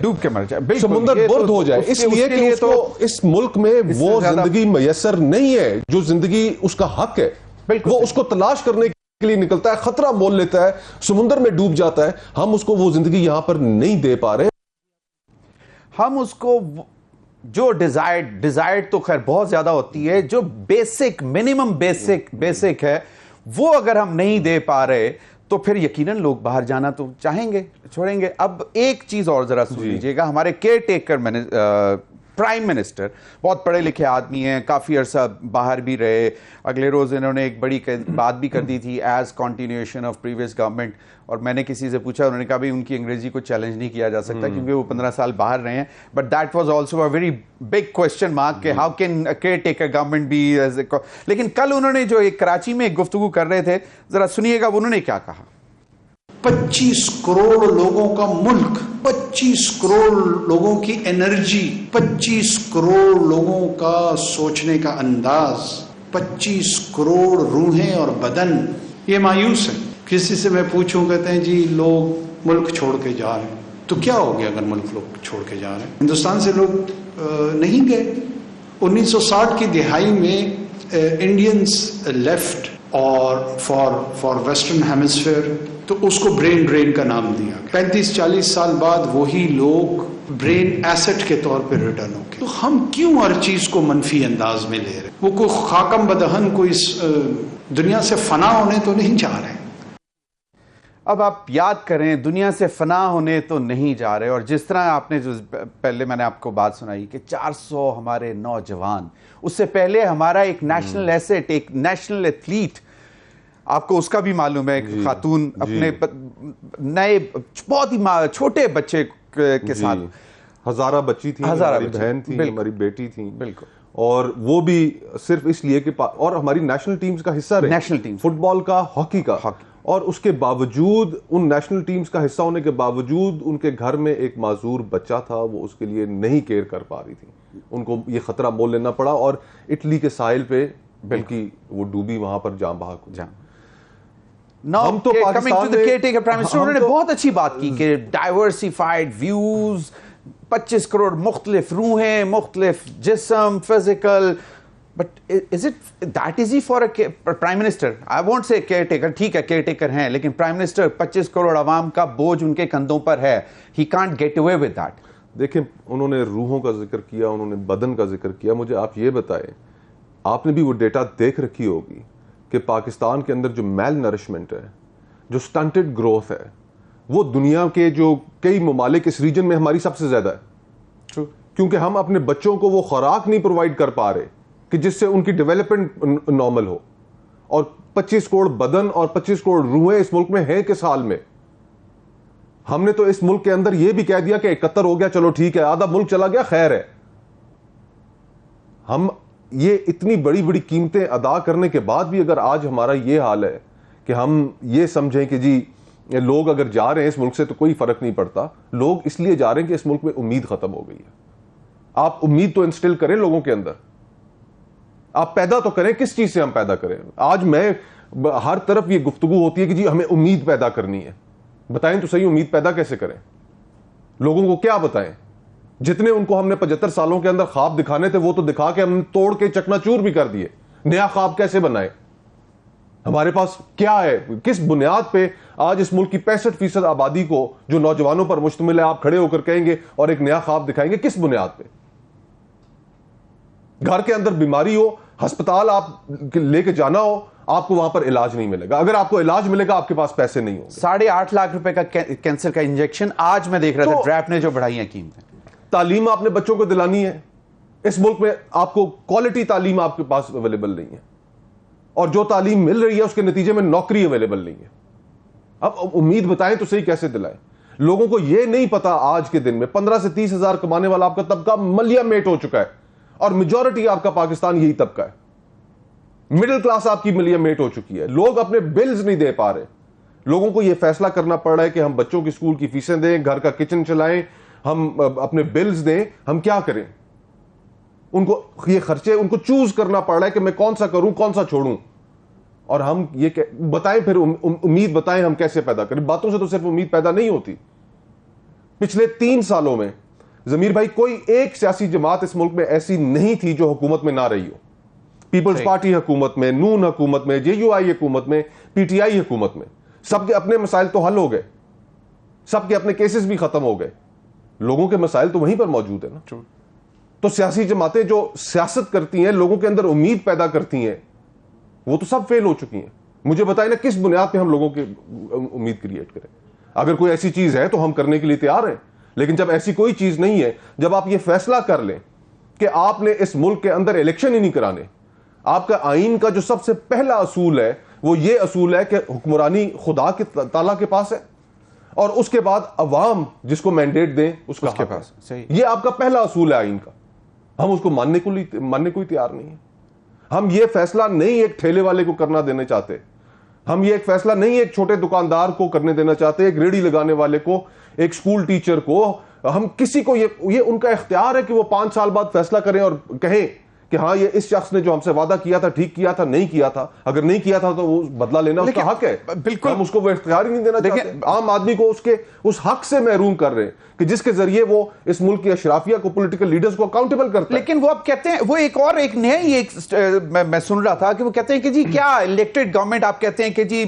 ڈوب کے مر جائے, سمندر برد ہو جائے, اس لیے کہ اس کو اس ملک میں وہ زندگی میسر نہیں ہے جو زندگی اس کا حق ہے. وہ اس کو تلاش کرنے کے لیے نکلتا ہے, خطرہ مول لیتا ہے, سمندر میں ڈوب جاتا ہے. ہم اس کو وہ زندگی یہاں پر نہیں دے پا رہے. ہم اس کو جو ڈیزائرڈ تو خیر بہت زیادہ ہوتی ہے, جو بیسک منیمم بیسک ہے وہ اگر ہم نہیں دے پا رہے تو پھر یقیناً لوگ باہر جانا تو چاہیں گے, چھوڑیں گے. اب ایک چیز اور ذرا سن لیجیے گا. ہمارے کیئر ٹیکر پرائم منسٹر بہت پڑھے لکھے آدمی ہیں, کافی عرصہ باہر بھی رہے. اگلے روز انہوں نے ایک بڑی بات بھی کر دی تھی, as continuation of previous government. اور میں نے کسی سے پوچھا, انہوں نے کہا بھائی ان کی انگریزی کو چیلنج نہیں کیا جا سکتا کیونکہ وہ 15 سال باہر رہے ہیں. But that was also a very big question mark کہ how can caretaker government be as a. لیکن کل انہوں نے جو ایک کراچی میں ایک گفتگو کر رہے تھے, ذرا سنیے گا انہوں نے کیا کہا. 25 کروڑ لوگوں کا ملک, 25 کروڑ لوگوں کی انرجی, 25 کروڑ لوگوں کا سوچنے کا انداز, 25 کروڑ روحیں اور بدن, یہ مایوس ہے. کسی سے میں پوچھوں, کہتے ہیں جی لوگ ملک چھوڑ کے جا رہے ہیں. تو کیا ہو گیا اگر ملک لوگ چھوڑ کے جا رہے ہیں؟ ہندوستان سے لوگ نہیں گئے. 1960 کی دہائی میں انڈینز لیفٹ اور فار ویسٹرن ہیمسفیئر, تو اس کو برین ڈرین کا نام دیا. 35-40 سال بعد وہی لوگ برین ایسٹ کے طور پہ ریٹرن ہو گئے. تو ہم کیوں ہر چیز کو منفی انداز میں لے رہے؟ وہ کوئی خاکم بدہن کوئی اس دنیا سے فنا ہونے تو نہیں جا رہے. اب آپ یاد کریں, دنیا سے فنا ہونے تو نہیں جا رہے. اور جس طرح آپ نے جو پہلے میں نے آپ کو بات سنائی کہ 400 ہمارے نوجوان, اس سے پہلے ہمارا ایک نیشنل ایسٹ, ایک نیشنل ایتھلیٹ, آپ کو اس کا بھی معلوم ہے, خاتون اپنے نئے بہت ہی چھوٹے بچے کے ساتھ, ہزارہ بچی تھی, ہماری بہن تھی, ہماری بیٹی تھی. بالکل. اور وہ بھی صرف اس لیے کہ اور ہماری نیشنل ٹیمز کا حصہ رہے, نیشنل ٹیم, فٹ بال کا, ہاکی کا, اور اس کے باوجود, ان نیشنل ٹیمز کا حصہ ہونے کے باوجود ان کے گھر میں ایک معذور بچہ تھا, وہ اس کے لیے نہیں کیئر کر پا رہی تھی. ان کو یہ خطرہ مول لینا پڑا اور اٹلی کے ساحل پہ بلکہ وہ ڈوبی, وہاں پر جان بحق ہو. ہم تو پاکستان میں بہت اچھی بات کی کہ ڈائیورسیفائڈ ویوز, 25 کروڑ مختلف روحیں, مختلف جسم, physical. But is it that easy for a prime minister? I won't say care taker, ٹھیک ہے کیئر ٹیکر ہیں, لیکن پرائم منسٹر 25 کروڑ عوام کا بوجھ ان کے کندھوں پر ہے. He can't get away with that. دیکھیں انہوں نے روحوں کا ذکر کیا, انہوں نے بدن کا ذکر کیا. مجھے آپ یہ بتائیں, آپ نے بھی وہ ڈیٹا دیکھ رکھی ہوگی کہ پاکستان کے اندر جو میل نرشمنٹ ہے, جو سٹنٹڈ گروتھ ہے, وہ دنیا کے جو کئی ممالک اس ریجن میں ہماری سب سے زیادہ ہے. کیونکہ ہم اپنے بچوں کو وہ خوراک نہیں پرووائڈ کر پا رہے کہ جس سے ان کی ڈیولپمنٹ نارمل ہو. اور 25 کروڑ بدن اور 25 کروڑ روحیں اس ملک میں ہیں کس حال میں. ہم نے تو اس ملک کے اندر یہ بھی کہہ دیا کہ 71 ہو گیا, چلو ٹھیک ہے, آدھا ملک چلا گیا, خیر ہے. ہم یہ اتنی بڑی بڑی قیمتیں ادا کرنے کے بعد بھی اگر آج ہمارا یہ حال ہے کہ ہم یہ سمجھیں کہ جی لوگ اگر جا رہے ہیں اس ملک سے تو کوئی فرق نہیں پڑتا. لوگ اس لیے جا رہے ہیں کہ اس ملک میں امید ختم ہو گئی ہے. آپ امید تو انسٹل کریں لوگوں کے اندر, آپ پیدا تو کریں. کس چیز سے ہم پیدا کریں؟ آج میں ہر طرف یہ گفتگو ہوتی ہے کہ جی ہمیں امید پیدا کرنی ہے. بتائیں تو صحیح, امید پیدا کیسے کریں؟ لوگوں کو کیا بتائیں؟ جتنے ان کو ہم نے 75 سالوں کے اندر خواب دکھانے تھے وہ تو دکھا کے ہم توڑ کے چکنا چور بھی کر دیے. نیا خواب کیسے بنائے؟ ہمارے پاس کیا ہے؟ کس بنیاد پہ آج اس ملک کی 65% آبادی کو جو نوجوانوں پر مشتمل ہے آپ کھڑے ہو کر کہیں گے اور ایک نیا خواب دکھائیں گے؟ کس بنیاد پہ؟ گھر کے اندر بیماری ہو, ہسپتال آپ لے کے جانا ہو, آپ کو وہاں پر علاج نہیں ملے گا. اگر آپ کو علاج ملے گا آپ کے پاس پیسے نہیں ہوں گے. 8.5 لاکھ روپے کا کینسر کا انجیکشن آج میں دیکھ رہا تھا ڈریپ نے جو بڑھائی ہیں قیمتیں. تعلیم آپ نے بچوں کو دلانی ہے. اس ملک میں آپ کو کوالٹی تعلیم آپ کے پاس اویلیبل نہیں ہے, اور جو تعلیم مل رہی ہے اس کے نتیجے میں نوکری اویلیبل نہیں ہے. اب امید بتائیں تو صحیح کیسے دلائیں؟ لوگوں کو یہ نہیں پتا آج کے دن میں 15 سے 30 ہزار کمانے والا آپ کا طبقہ ملیا میٹ ہو چکا ہے, اور میجورٹی آپ کا پاکستان یہی طبقہ ہے. مڈل کلاس آپ کی ملیا میٹ ہو چکی ہے. لوگ اپنے بلز نہیں دے پا رہے. لوگوں کو یہ فیصلہ کرنا پڑ رہا ہے کہ ہم بچوں کی اسکول کی فیسیں دیں, گھر کا کچن چلائیں, ہم اپنے بلز دیں, ہم کیا کریں؟ ان کو یہ خرچے, ان کو چوز کرنا پڑ رہا ہے کہ میں کون سا کروں کون سا چھوڑوں. اور ہم یہ بتائیں پھر امید بتائیں ہم کیسے پیدا کریں؟ باتوں سے تو صرف امید پیدا نہیں ہوتی. پچھلے 3 سالوں میں ضمیر بھائی کوئی ایک سیاسی جماعت اس ملک میں ایسی نہیں تھی جو حکومت میں نہ رہی ہو. پیپلز پارٹی حکومت میں, نون حکومت میں, JUI حکومت میں, PTI حکومت میں, سب کے اپنے مسائل تو حل ہو گئے, سب کے اپنے کیسز بھی ختم ہو گئے. لوگوں کے مسائل تو وہیں پر موجود ہیں نا. تو سیاسی جماعتیں جو سیاست کرتی ہیں, لوگوں کے اندر امید پیدا کرتی ہیں, وہ تو سب فیل ہو چکی ہیں. مجھے بتائیں نا کس بنیاد پہ ہم لوگوں کی امید کریٹ کریں؟ اگر کوئی ایسی چیز ہے تو ہم کرنے کے لیے تیار ہیں, لیکن جب ایسی کوئی چیز نہیں ہے, جب آپ یہ فیصلہ کر لیں کہ آپ نے اس ملک کے اندر الیکشن ہی نہیں کرانے, آپ کا آئین کا جو سب سے پہلا اصول ہے وہ یہ اصول ہے کہ حکمرانی خدا کے تعالیٰ کے پاس ہے, اور اس کے بعد عوام جس کو مینڈیٹ دیں اس کے پاس. یہ آپ کا پہلا اصول ہے آئین کا. ہم اس کو ماننے کو ہی تیار نہیں ہیں. ہم یہ فیصلہ نہیں ایک ٹھیلے والے کو کرنا دینا چاہتے, ہم یہ ایک فیصلہ نہیں ایک چھوٹے دکاندار کو کرنے دینا چاہتے, ایک ریڑھی لگانے والے کو, ایک سکول ٹیچر کو. ہم کسی کو یہ ان کا اختیار ہے کہ وہ 5 سال بعد فیصلہ کریں اور کہیں کہ ہاں یہ اس شخص نے جو ہم سے وعدہ کیا تھا ٹھیک کیا تھا, نہیں کیا تھا. اگر نہیں کیا تھا تو وہ بدلہ لینا اس کا حق ہے. بالکل ہم اس کو وہ اختیار ہی نہیں دینا چاہتے. عام آدمی کو اس حق سے محروم کر رہے ہیں کہ جس کے ذریعے وہ اس ملک کی اشرافیہ کو, پولیٹیکل لیڈرز کو اکاؤنٹیبل کرتے ہیں. لیکن وہ اب کہتے ہیں, وہ ایک نیا ہی میں سن رہا تھا کہ وہ کہتے ہیں کہ جی کیا الیکٹڈ گورنمنٹ, آپ کہتے ہیں کہ جی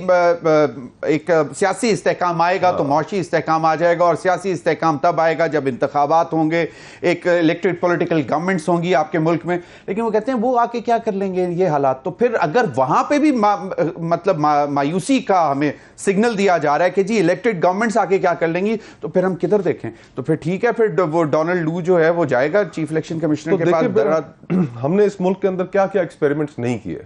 ایک سیاسی استحکام آئے گا تو معاشی استحکام آ جائے گا, اور سیاسی استحکام تب آئے گا جب انتخابات ہوں گے, ایک الیکٹڈ پولیٹیکل گورنمنٹس ہوں گی آپ کے ملک میں. لیکن وہ کہتے ہیں وہ کے کیا کر لیں گے یہ حالات؟ تو پھر اگر وہاں پہ بھی مطلب مایوسی کا ہمیں سگنل دیا جا رہا ہے کہ جی الیکٹڈ گورنمنٹس آکے کیا کر لیں گی, تو پھر ہم کدھر دیکھیں؟ تو پھر ٹھیک ہے, پھر وہ ڈونلڈ لو جو ہے وہ جائے گا چیف الیکشن کمشنر کے پاس. ہم نے اس ملک کے اندر کیا کیا ایکسپیریمنٹس نہیں کیے؟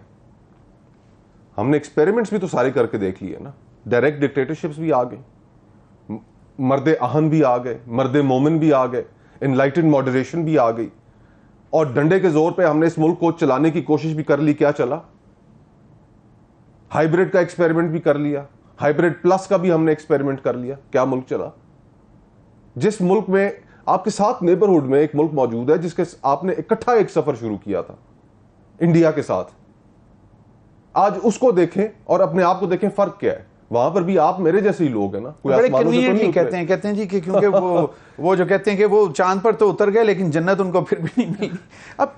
ہم نے ایکسپیریمنٹس بھی تو سارے کر کے دیکھ لیے نا. ڈائریکٹ ڈکٹیٹرشپس بھی آ گئی, مرد اہن بھی آ گئے, مرد مومن بھی آ گئے, انلائٹنڈ ماڈریشن بھی آ گئی, اور ڈنڈے کے زور پہ ہم نے اس ملک کو چلانے کی کوشش بھی کر لی. کیا چلا؟ ہائیبریڈ کا ایکسپیریمنٹ بھی کر لیا, ہائیبریڈ پلس کا بھی ہم نے ایکسپیریمنٹ کر لیا. کیا ملک چلا؟ جس ملک میں آپ کے ساتھ نیبرہڈ میں ایک ملک موجود ہے جس کے آپ نے اکٹھا ایک سفر شروع کیا تھا انڈیا کے ساتھ, آج اس کو دیکھیں اور اپنے آپ کو دیکھیں, فرق کیا ہے؟ وہاں پر بھی آپ میرے جیسے ہی لوگ ہیں نا. بڑے کنوینئنٹلی کہتے ہیں جی کہ کیونکہ وہ جو کہتے ہیں کہ وہ چاند پر تو اتر گئے لیکن جنت ان کو پھر بھی نہیں ملی. اب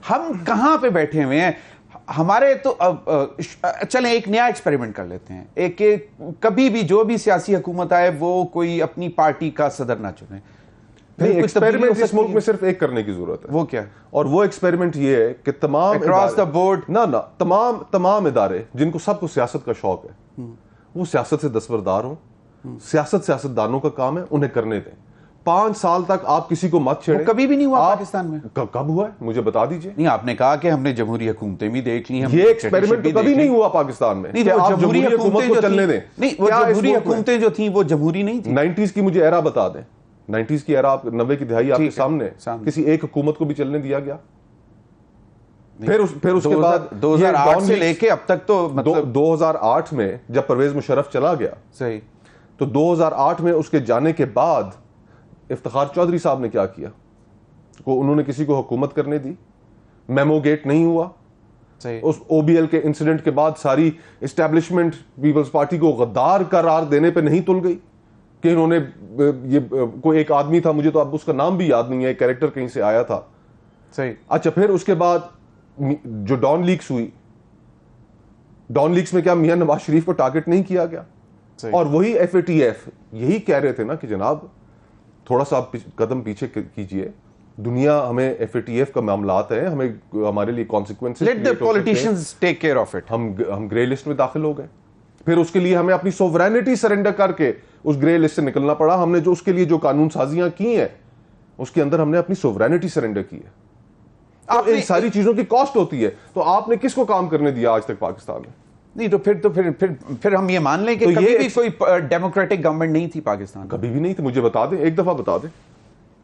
ہم کہاں پہ بیٹھے ہوئے ہیں؟ ہمارے تو چلیں ایک نیا ایکسپیریمنٹ کر لیتے ہیں, ایک کبھی بھی جو بھی سیاسی حکومت آئے وہ کوئی اپنی پارٹی کا صدر نہ چنے. ایکسپیریمنٹ اس ملک میں صرف ایک کرنے کی ضرورت ہے. وہ کیا؟ اور وہ ایکسپیریمنٹ یہ ہے کہ تمام اکراس دا بورڈ تمام ادارے جن کو سب کو سیاست کا شوق ہے وہ سیاست سے دستبردار ہوں. سیاستدانوں کا کام ہے, انہیں کرنے دیں. 5 سال تک آپ کسی کو مت چھیڑیں. کبھی بھی نہیں ہوا پاکستان میں. کب ہوا ہے مجھے بتا دیجئے. نہیں, آپ نے کہا کہ ہم نے جمہوری حکومتیں بھی دیکھ لی. یہ ایکسپیریمنٹ کبھی نہیں ہوا پاکستان میں کہ آپ جمہوری حکومت کو چلنے دیں. نہیں, وہ جمہوری حکومتیں جو تھیں وہ جمہوری نہیں تھیں. 90s کی مجھے ایرا بتا دیں. 90s کی ایرا, 90 کی دہائی آپ کے سامنے, کسی ایک حکومت کو بھی چلنے دیا گیا؟ پھر اس کے بعد 2008 سے لے کے اب تک تو مطلب 2008 میں جب پرویز مشرف چلا گیا, صحیح, تو 2008 میں اس کے جانے کے بعد افتخار چودھری صاحب نے کیا کیا؟ انہوں نے کسی کو حکومت کرنے دی؟ میمو گیٹ نہیں ہوا. اس او بی ایل کے انسیڈنٹ کے بعد ساری اسٹیبلشمنٹ پیپلز پارٹی کو غدار قرار دینے پہ نہیں تل گئی کہ انہوں نے یہ کوئی ایک آدمی تھا, مجھے تو اب اس کا نام بھی یاد نہیں ہے, ایک کیریکٹر کہیں سے آیا تھا. صحیح. اچھا, پھر اس کے بعد جو ڈان لیکس ہوئی, ڈان لیکس میں کیا میاں نواز شریف کو ٹارگٹ نہیں کیا گیا؟ اور وہی ایف اے ٹی ایف یہی کہہ رہے تھے نا کہ جناب تھوڑا سا قدم پیچھے کیجئے, دنیا ہمیں ایف اے ٹی ایف کا معاملات ہیں, ہمیں ہمارے لیے consequences, let the politicians take care of it. ہم گرے لسٹ میں داخل ہو گئے. پھر اس کے لیے ہمیں اپنی سوورینٹی سرنڈر کر کے اس گرے لسٹ سے نکلنا پڑا. ہم نے جو اس کے لیے جو قانون سازیاں کی ہیں اس کے اندر ہم نے اپنی سوورینٹی سرنڈر کی ہے. ان ساری چیزوں کی کاسٹ ہوتی ہے. تو آپ نے کس کو کام کرنے دیا آج تک پاکستان میں؟ نہیں تو پھر ہم یہ مان لیں کہ کبھی بھی کوئی ڈیموکریٹک گورنمنٹ نہیں تھی پاکستان. کبھی بھی نہیں تھی. مجھے بتا دیں, ایک دفعہ بتا دیں.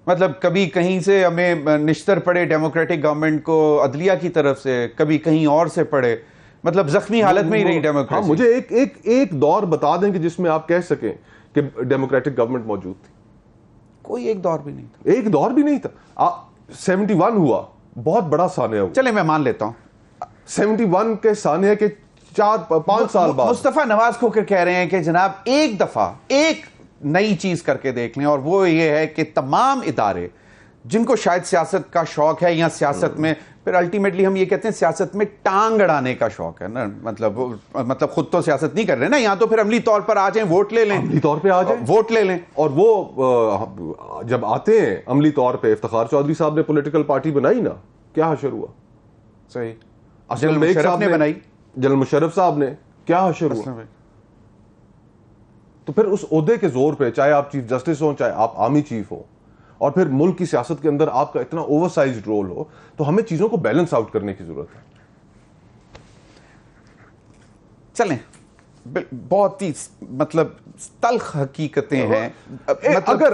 مطلب کبھی کہیں سے ہمیں نشتر پڑے ڈیموکریٹک گورنمنٹ کو عدلیہ کی طرف سے, کبھی کہیں اور سے پڑے, مطلب زخمی حالت میں ہی رہی ڈیموکریسی. مجھے ایک دور بتا دیں کہ جس میں آپ کہہ سکیں کہ ڈیموکریٹک گورنمنٹ موجود تھی. کوئی ایک دور بھی نہیں تھا. ایک دور بھی نہیں تھا. 71 ہوا, بہت بڑا سانحہ ہوا. چلے میں مان لیتا ہوں 71 کے سانحہ کے 4-5 سال بعد مصطفیٰ نواز کھوکر کہہ رہے ہیں کہ جناب ایک دفعہ ایک نئی چیز کر کے دیکھ لیں, اور وہ یہ ہے کہ تمام ادارے جن کو شاید سیاست کا شوق ہے یا سیاست میں, پھر الٹیمیٹلی ہم یہ کہتے ہیں سیاست میں ٹانگ اڑانے کا شوق ہے نا, مطلب خود تو سیاست نہیں کر رہے نا, یہاں تو پھر عملی طور پر آ جائیں, ووٹ لے لیں, عملی طور پہ آ جائیں, ووٹ لے لیں. اور وہ جب آتے ہیں عملی طور پہ, افتخار چودھری صاحب نے پولیٹیکل پارٹی بنائی نا, کیا حشر ہوا؟ صحیح. جنرل مشرف نے بنائی, جنرل مشرف صاحب نے, کیا حشر ہوا؟ تو پھر اس عہدے کے زور پہ, چاہے آپ چیف جسٹس ہوں, چاہے آپ آرمی چیف ہوں, اور پھر ملک کی سیاست کے اندر آپ کا اتنا اوور سائزڈ رول ہو, تو ہمیں چیزوں کو بیلنس آؤٹ کرنے کی ضرورت ہے. چلیں, بہت ہی مطلب تلخ حقیقتیں ہیں.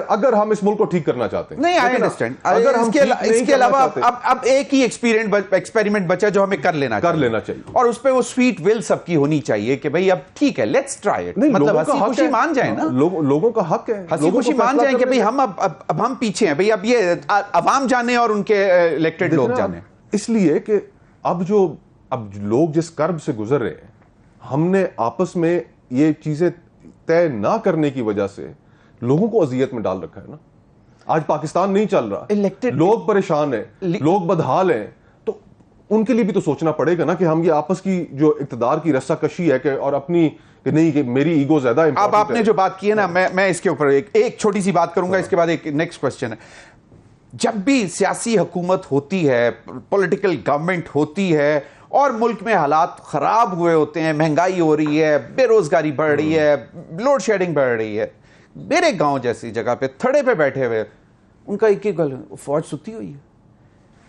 اگر ہم اس ملک کو ٹھیک کرنا چاہتے ہیں, نہیں, آئی انڈرسٹینڈ, اگر ہم اس کے علاوہ اب ایک ہی ایکسپیریمنٹ بچا جو ہمیں کر لینا چاہیے, اور اس پہ وہ سویٹ ول سب کی ہونی چاہیے کہ بھئی اب ٹھیک ہے, لیٹس ٹرائی اٹ. مطلب ہنسی خوشی مان جائیں نا, لوگوں کا حق ہے, ہنسی خوشی مان جائیں کہ بھئی ہم اب ہم پیچھے ہیں, بھئی اب یہ عوام جانے اور ان کے الیکٹڈ لوگ جانے. اس لیے کہ اب لوگ جس کرب سے گزر رہے ہیں, ہم نے آپس میں یہ چیزیں طے نہ کرنے کی وجہ سے لوگوں کو اذیت میں ڈال رکھا ہے نا. آج پاکستان نہیں چل رہا, لوگ پریشان ہیں, لوگ بدحال ہیں, تو ان کے لیے بھی تو سوچنا پڑے گا نا کہ ہم یہ آپس کی جو اقتدار کی رسہ کشی ہے کہ اور اپنی کہ نہیں کہ میری ایگو زیادہ امپورٹنٹ ہے. اب آپ نے جو بات کی ہے نا, میں اس کے اوپر ایک چھوٹی سی بات کروں گا, اس کے بعد ایک نیکسٹ کوسچن ہے. جب بھی سیاسی حکومت ہوتی ہے, پولیٹیکل گورنمنٹ ہوتی ہے, اور ملک میں حالات خراب ہوئے ہوتے ہیں, مہنگائی ہو رہی ہے, بے روزگاری بڑھ رہی ہے, لوڈ شیڈنگ بڑھ رہی ہے, میرے گاؤں جیسی جگہ پہ تھڑے پہ بیٹھے ہوئے ان کا ایک گل, فوج ستی ہوئی ہے.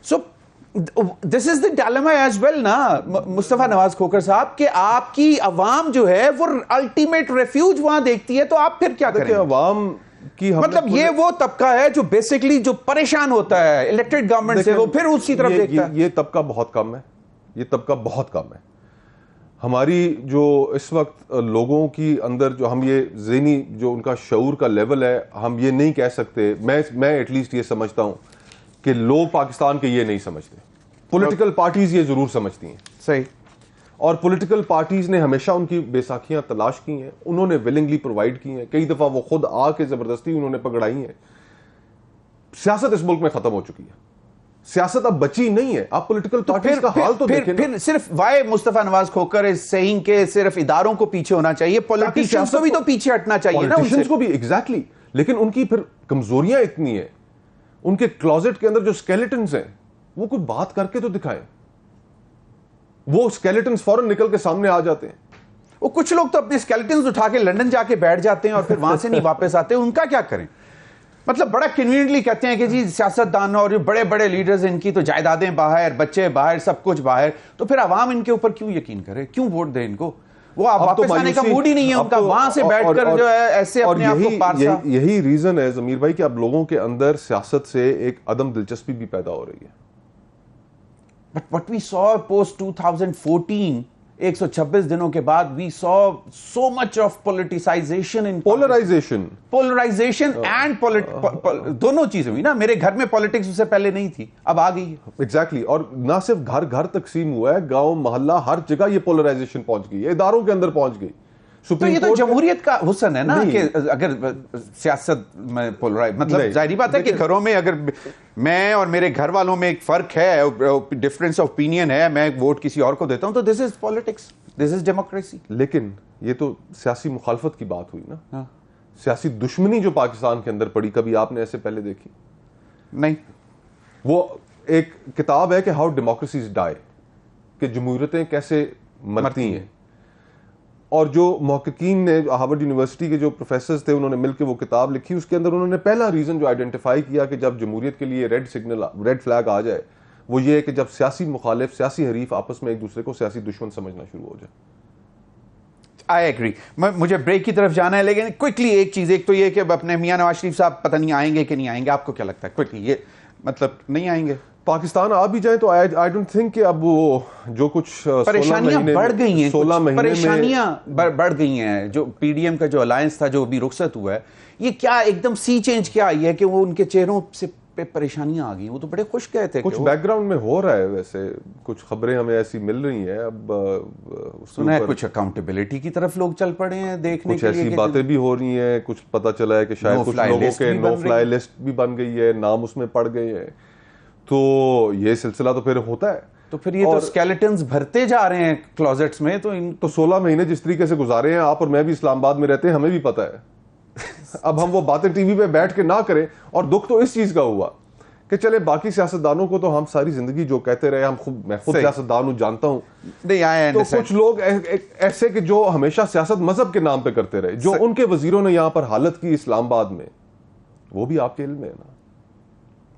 سو دس از دا ڈائلیما ایز ویل نا مصطفیٰ نواز کھوکر صاحب, کہ آپ کی عوام جو ہے وہ الٹیمیٹ ریفیوج وہاں دیکھتی ہے, تو آپ پھر کیا کریں؟ عوام کی مطلب یہ وہ طبقہ ہے جو بیسکلی جو پریشان ہوتا ہے الیکٹڈ گورنمنٹ سے, وہ پھر اسی طرف دیکھتا ہے. یہ طبقہ بہت کم ہے, یہ طبقہ بہت کم ہے. ہماری جو اس وقت لوگوں کی اندر جو ہم یہ ذہنی جو ان کا شعور کا لیول ہے, ہم یہ نہیں کہہ سکتے, میں ایٹ لیسٹ یہ سمجھتا ہوں کہ لوگ پاکستان کے یہ نہیں سمجھتے. پولیٹیکل پارٹیز یہ ضرور سمجھتی ہیں. صحیح. اور پولیٹیکل پارٹیز نے ہمیشہ ان کی بیساکھیاں تلاش کی ہیں, انہوں نے ولنگلی پرووائڈ کی ہیں, کئی دفعہ وہ خود آ کے زبردستی انہوں نے پکڑائی ہیں. سیاست اس ملک میں ختم ہو چکی ہے, سیاست اب بچی نہیں ہے. آپ پولیٹیکل پارٹیز کا حال تو دیکھیں. پھر صرف وائی مصطفیٰ نواز کھوکر از سیئنگ کہ صرف اداروں کو پیچھے ہونا چاہیے, پولیٹیشنز کو بھی تو پیچھے ہٹنا چاہیے نا. پولیٹیشنز کو بھی ایگزیکٹلی, لیکن ان کی پھر کمزوریاں اتنی ہیں ان کے کلوزٹ کے اندر جو اسکیلیٹنز ہیں وہ کوئی بات کر کے تو دکھائیں. وہ اسکیلیٹنز فوراً نکل کے سامنے آ جاتے ہیں. وہ کچھ لوگ تو اپنے اسکیلیٹنز اٹھا کے لندن جا کے بیٹھ جاتے ہیں اور پھر وہاں سے نہیں واپس آتے. ان کا کیا کریں؟ مطلب بڑا کنوینئنٹلی کہتے ہیں کہ جی سیاست دان اور بڑے بڑے لیڈرز ان کی تو جائیدادیں باہر, بچے باہر, سب کچھ باہر, تو پھر عوام ان کے اوپر کیوں یقین کرے, کیوں ووٹ دیں ان کو؟ وہ واپس آنے کا موڈ ہی نہیں ہے ان کا, وہاں سے بیٹھ کر جو ہے ایسے اپنے آپ کو پارسا. یہی ریزن ہے ضمیر بھائی کہ اب لوگوں کے اندر سیاست سے ایک عدم دلچسپی بھی پیدا ہو رہی ہے. But what we saw post 2014, 126 دنوں کے بعد, we saw so much of politicization in polarization and دونوں چیزیں ہوئی نا. میرے گھر میں پالیٹکس اس سے پہلے نہیں تھی, اب آ گئی ہے. ایگزیکٹلی. اور نہ صرف گھر گھر تقسیم ہوا ہے, گاؤں محلہ ہر جگہ یہ پولرائزیشن پہنچ گئی, اداروں کے اندر پہنچ گئی. تو یہ تو جمہوریت کا حسن ہے نا کہ اگر سیاست میں مطلب ظاہری بات ہے کہ گھروں میں اگر میں اور میرے گھر والوں میں ایک فرق ہے, ڈفرینس آف اوپینین ہے, میں ووٹ کسی اور کو دیتا ہوں, تو دس is politics, this is democracy. لیکن یہ تو سیاسی مخالفت کی بات ہوئی نا. سیاسی دشمنی جو پاکستان کے اندر پڑی, کبھی آپ نے ایسے پہلے دیکھی نہیں. وہ ایک کتاب ہے کہ ہاؤ ڈیموکریسیز ڈائی, کہ جمہوریتیں کیسے مرتی ہیں. اور جو محققین نے ہارورڈ یونیورسٹی کے جو پروفیسرز تھے, انہوں نے مل کے وہ کتاب لکھی. اس کے اندر انہوں نے پہلا ریزن جو آئیڈینٹیفائی کیا کہ جب جمہوریت کے لیے ریڈ فلیگ آ جائے, وہ یہ ہے کہ جب سیاسی مخالف, سیاسی حریف آپس میں ایک دوسرے کو سیاسی دشمن سمجھنا شروع ہو جائے. I agree. مجھے بریک کی طرف جانا ہے, لیکن کوئکلی ایک چیز, ایک تو یہ کہ اپنے میاں نواز شریف صاحب پتہ نہیں آئیں گے کہ نہیں آئیں گے, آپ کو کیا لگتا ہے کوئکلی؟ یہ مطلب نہیں آئیں گے پاکستان آ بھی جائیں تو آئی ڈونٹ تھنک کہ اب وہ جو کچھ پریشانیاں بڑھ گئی ہیں, 16 مہینے پریشانیاں بڑھ گئی ہیں. جو پی ڈی ایم کا جو الائنس تھا جو ابھی رخصت ہوا ہے, یہ کیا ایک دم سی چینج کیا آئی ہے کہ وہ ان کے چہروں سے پہ پریشانیاں آ گئی. وہ تو بڑے خوش گئے تھے. کچھ بیک گراؤنڈ میں ہو رہا ہے, ویسے کچھ خبریں ہمیں ایسی مل رہی ہیں. اب سنا ہے کچھ اکاؤنٹیبلٹی کی طرف لوگ چل پڑے ہیں دیکھنے کے لیے, کچھ ایسی باتیں بھی ہو رہی ہیں. کچھ پتہ چلا ہے کہ شاید کچھ لوگوں کے نو فلائی لسٹ بھی بن گئی ہے, نام اس میں پڑ گئے ہیں. تو یہ سلسلہ تو پھر ہوتا ہے. تو پھر یہ تو اسکیلیٹنز بھرتے جا رہے ہیں کلوزٹس میں. تو 16 مہینے جس طریقے سے گزارے ہیں آپ اور میں بھی, اسلام آباد میں رہتے ہیں, ہمیں بھی پتہ ہے. اب ہم وہ باتیں ٹی وی پہ بیٹھ کے نہ کریں. اور دکھ تو اس چیز کا ہوا کہ چلے باقی سیاستدانوں کو تو ہم ساری زندگی جو کہتے رہے, میں خود سیاستدان ہوں, جانتا ہوں, تو کچھ لوگ ایسے کہ جو ہمیشہ سیاست مذہب کے نام پہ کرتے رہے, جو ان کے وزیروں نے یہاں پر حالت کی اسلام آباد میں, وہ بھی آپ کے علم میں ہے نا.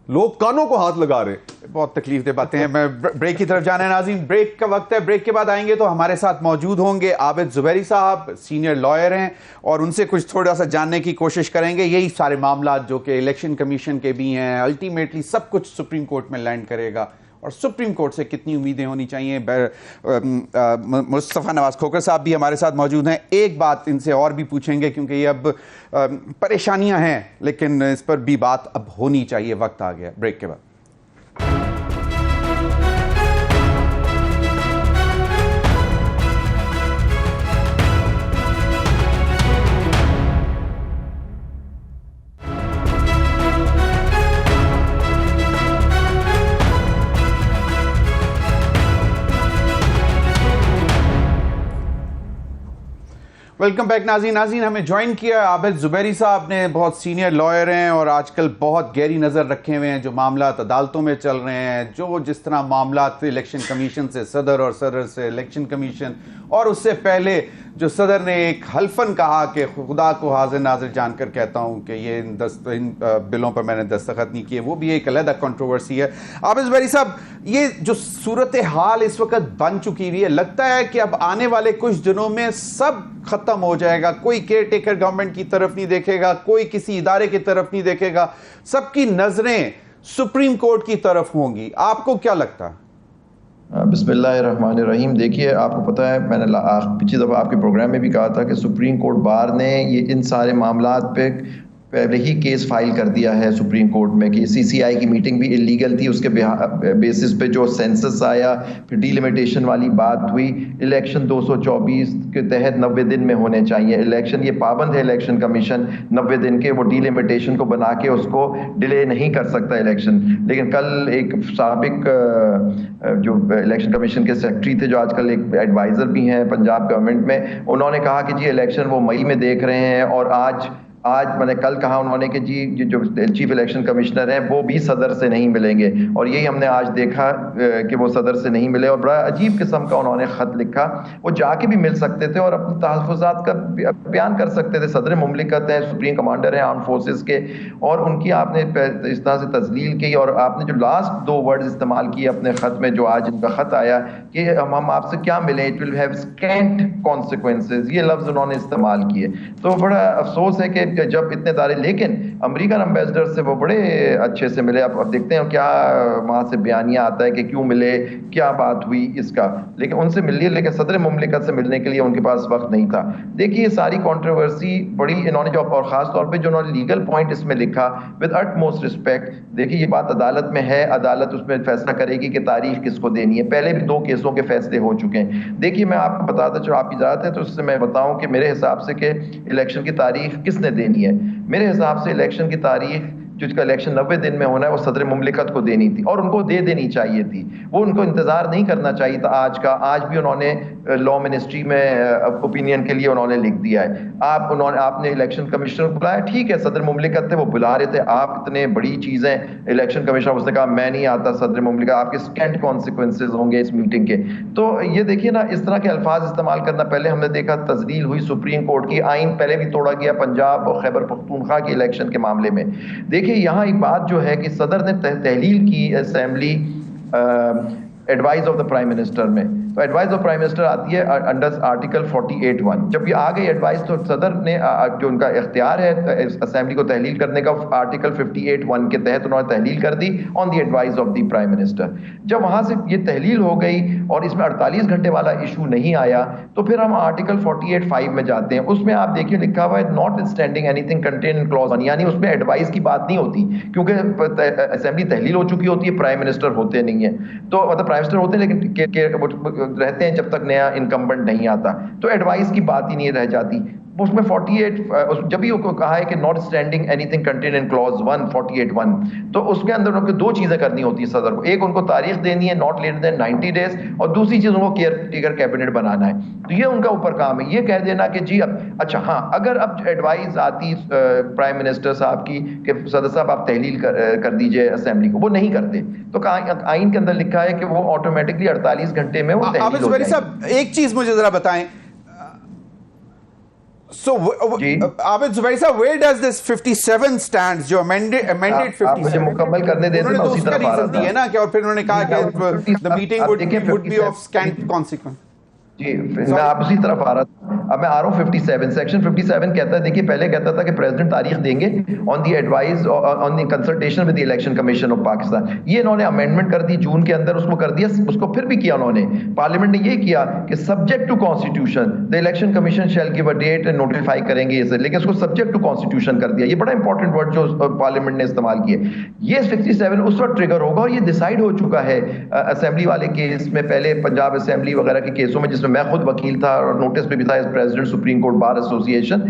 لوگ کانوں کو ہاتھ لگا رہے. بہت تکلیف دہ باتیں ہیں. میں بریک کی طرف جانا ہے ناظرین, بریک کا وقت ہے. بریک کے بعد آئیں گے تو ہمارے ساتھ موجود ہوں گے عابد زبیری صاحب, سینئر لائر ہیں, اور ان سے کچھ تھوڑا سا جاننے کی کوشش کریں گے. یہی سارے معاملات جو کہ الیکشن کمیشن کے بھی ہیں, الٹیمیٹلی سب کچھ سپریم کورٹ میں لینڈ کرے گا, اور سپریم کورٹ سے کتنی امیدیں ہونی چاہیے. مصطفیٰ نواز کھوکھر صاحب بھی ہمارے ساتھ موجود ہیں. ایک بات ان سے اور بھی پوچھیں گے کیونکہ یہ اب پریشانیاں ہیں, لیکن اس پر بھی بات اب ہونی چاہیے. وقت آ گیا. بریک کے بعد ویلکم بیک. ناظرین ہمیں جوائن کیا عابد زبیری صاحب نے, بہت سینئر لائر ہیں اور آج کل بہت گہری نظر رکھے ہوئے ہیں جو معاملات عدالتوں میں چل رہے ہیں, جو جس طرح معاملات الیکشن کمیشن سے صدر اور صدر سے الیکشن کمیشن, اور اس سے پہلے جو صدر نے ایک حلفاً کہا کہ خدا کو حاضر ناظر جان کر کہتا ہوں کہ یہ ان بلوں پر میں نے دستخط نہیں کیے, وہ بھی ایک علیحدہ کنٹروورسی ہے. عابد زبیری صاحب, یہ جو صورتحال اس وقت بن چکی ہوئی ہے, لگتا ہے کہ اب آنے والے کچھ دنوں میں سب ختم ہو جائے گا, کوئی کیئر ٹیکر گورنمنٹ کی طرف نہیں دیکھے گا, کوئی کسی ادارے کی طرف نہیں دیکھے گا, سب کی نظریں سپریم کورٹ کی طرف ہوں گی. آپ کو کیا لگتا ہے؟ بسم اللہ الرحمن الرحیم. دیکھیے, آپ کو پتہ ہے میں نے پچھلی دفعہ آپ کے پروگرام میں بھی کہا تھا کہ سپریم کورٹ بار نے یہ ان سارے معاملات پہ پہلے ہی کیس فائل کر دیا ہے سپریم کورٹ میں کہ سی سی آئی کی میٹنگ بھی انلیگل تھی. اس کے بیسس پہ جو سینسس آیا, پھر ڈی لمیٹیشن والی بات ہوئی, الیکشن 224 کے تحت 90 دن میں ہونے چاہیے الیکشن. یہ پابند ہے الیکشن کمیشن 90 دن کے, وہ ڈی لمیٹیشن کو بنا کے اس کو ڈیلے نہیں کر سکتا الیکشن. لیکن کل ایک سابق جو الیکشن کمیشن کے سیکرٹری تھے, جو آج کل ایک ایڈوائزر بھی ہیں پنجاب گورنمنٹ میں, انہوں نے کہا کہ جی الیکشن وہ مئی میں دیکھ رہے ہیں, اور آج آج میں نے کل کہا انہوں نے کہ جی جو چیف الیکشن کمشنر ہیں وہ بھی صدر سے نہیں ملیں گے، اور یہی ہم نے آج دیکھا کہ وہ صدر سے نہیں ملے، اور بڑا عجیب قسم کا انہوں نے خط لکھا. وہ جا کے بھی مل سکتے تھے اور اپنے تحفظات کا بیان کر سکتے تھے. صدر مملکت ہیں، سپریم کمانڈر ہیں آرم فورسز کے، اور ان کی آپ نے اس طرح سے تذلیل کی، اور آپ نے جو لاسٹ 2 ورڈز استعمال کیے اپنے خط میں، جو آج ان کا خط آیا کہ ہم آپ سے کیا ملیں، it will have scant consequences, یہ لفظ انہوں نے استعمال کیے. تو بڑا افسوس ہے کہ جب اتنے ادارے، لیکن امریکن امبیسڈر سے وہ بڑے اچھے سے ملے. اب دیکھتے ہیں کیا وہاں سے بیانیہ آتا ہے کہ کیوں ملے، کیا بات ہوئی اس کا، لیکن ان سے مل لیے، لیکن صدر مملکت سے ملنے کے لیے ان کے پاس وقت نہیں تھا. دیکھیے یہ ساری کنٹروورسی بڑی انہوں نے جو، اور خاص طور پہ جو انہوں نے لیگل پوائنٹ اس میں لکھا ود اٹ موسٹ رسپیکٹ. دیکھیے یہ بات عدالت میں ہے، عدالت اس میں فیصلہ کرے گی کہ تاریخ کس کو دینی ہے. پہلے بھی 2 کیسوں کے فیصلے ہو چکے ہیں. دیکھیے میں آپ کو بتاتا چلو، آپ کی اجازت ہے تو اس سے میں بتاؤں کہ میرے حساب سے کہ الیکشن کی تاریخ کس نے دینی ہے. میرے حساب سے الیکشن کی تاریخ جس کا الیکشن 90 دن میں ہونا ہے وہ صدر مملکت کو دینی تھی، اور ان کو دے دینی چاہیے تھی. وہ ان کو انتظار نہیں کرنا چاہیے تھا آج کا. آج بھی انہوں نے لا منسٹری میں اوپینین کے لیے انہوں نے لکھ دیا ہے. آپ نے الیکشن کمشنر کو بلایا، ٹھیک ہے صدر مملکت تھے وہ بلا رہے تھے، آپ اتنے بڑی چیزیں الیکشن کمشنر، اس نے کہا میں نہیں آتا صدر مملکت، آپ کے اسکینٹ کانسیکوینسز ہوں گے اس میٹنگ کے. تو یہ دیکھیے نا اس طرح کے الفاظ استعمال کرنا. پہلے ہم نے دیکھا تذلیل ہوئی سپریم کورٹ کی، آئین پہلے بھی توڑا گیا پنجاب اور خیبر پختونخوا کے الیکشن کے معاملے میں. دیکھیے یہاں ایک بات جو ہے کہ صدر نے تحلیل کی assembly advise of the prime minister میں. تو ایڈوائز آف پرائم منسٹر آتی ہے انڈر آرٹیکل 48(1). جب یہ آ گئی ایڈوائز تو صدر نے جو ان کا اختیار ہے اسمبلی کو تحلیل کرنے کا، آرٹیکل 58(1) کے تحت انہوں نے تحلیل کر دی on the advice of the prime minister. جب وہاں سے یہ تحلیل ہو گئی اور اس میں 48 گھنٹے والا ایشو نہیں آیا، تو پھر ہم آرٹیکل 48(5) میں جاتے ہیں. اس میں آپ دیکھیے لکھا ہوا ہے notwithstanding anything contained in clause 1، یعنی اس میں ایڈوائز کی بات نہیں ہوتی، کیونکہ اسمبلی تحلیل ہو چکی ہوتی ہے، پرائم منسٹر ہوتے نہیں ہیں. تو مطلب پرائم منسٹر ہوتے ہیں لیکن رہتے ہیں جب تک نیا انکمبنٹ نہیں آتا، تو ایڈوائز کی بات ہی نہیں رہ جاتی. اس میں 48 جب بھی کہا ہے کہ notwithstanding anything contained in clause 1 48(1), تو اس کے اندر ان کو 2 چیزیں کرنی ہوتی ہیں صدر کو. ایک ان کو تاریخ دینی ہے ناٹ لیٹر دین 90 days، اور دوسری چیز ان کو کیئر ٹیکر کیبنٹ بنانا ہے. تو یہ ان کا اوپر کام ہے. یہ کہہ دینا کہ جی اب اچھا ہاں اگر اب ایڈوائز آتی پرائم منسٹر صاحب کی کہ صدر صاحب آپ تحلیل کر دیجئے اسمبلی کو، وہ نہیں کرتے، تو آئین کے اندر لکھا ہے کہ وہ آٹومیٹکلی 48 گھنٹے میں وہ تحلیل ہو جائے. صاحب ایک چیز مجھے ذرا بتائیں. So, عابد زبیری صاحب, where does this 57 stands جو amended 57 مکمل کرنے دیتے انہوں نے تو اس کا ریزن دیا نا کہ اور پھر انہوں نے کہا کہ the meeting would be of scant consequence. جی میں آپ اسی طرف آ رہا تھا. اب میں آ رہا ہوں 57 سیکشن 57 کہتا ہے، دیکھیے پہلے کہتا تھا کہ پریزیڈنٹ تاریخ دیں گے on the advice on the consultation with the election Commission of Pakistan. یہ انہوں نے امینڈمنٹ کر دی جون کے اندر، اس کو کر دیا. اس کو پھر بھی کیا انہوں نے، پارلیمنٹ نے یہ کیا کہ subject to constitution the election commission shall give a date and notify کریں گے اسے، لیکن اس کو سبجیکٹ ٹو کانسٹیٹیوشن کر دیا. یہ بڑا انپورٹنٹ ورڈ جو پارلیمنٹ نے استعمال کیے. یہ 67 اس وقت ٹریگر ہوگا اور یہ ڈیسائیڈ ہو چکا ہے اسمبلی والے کیس میں، پہلے پنجاب اسمبلی وغیرہ کے کیسوں میں، جس میں میں خود وکیل تھا اور نوٹس پہ بھی تھا as president supreme court bar ایسوسی ایشن.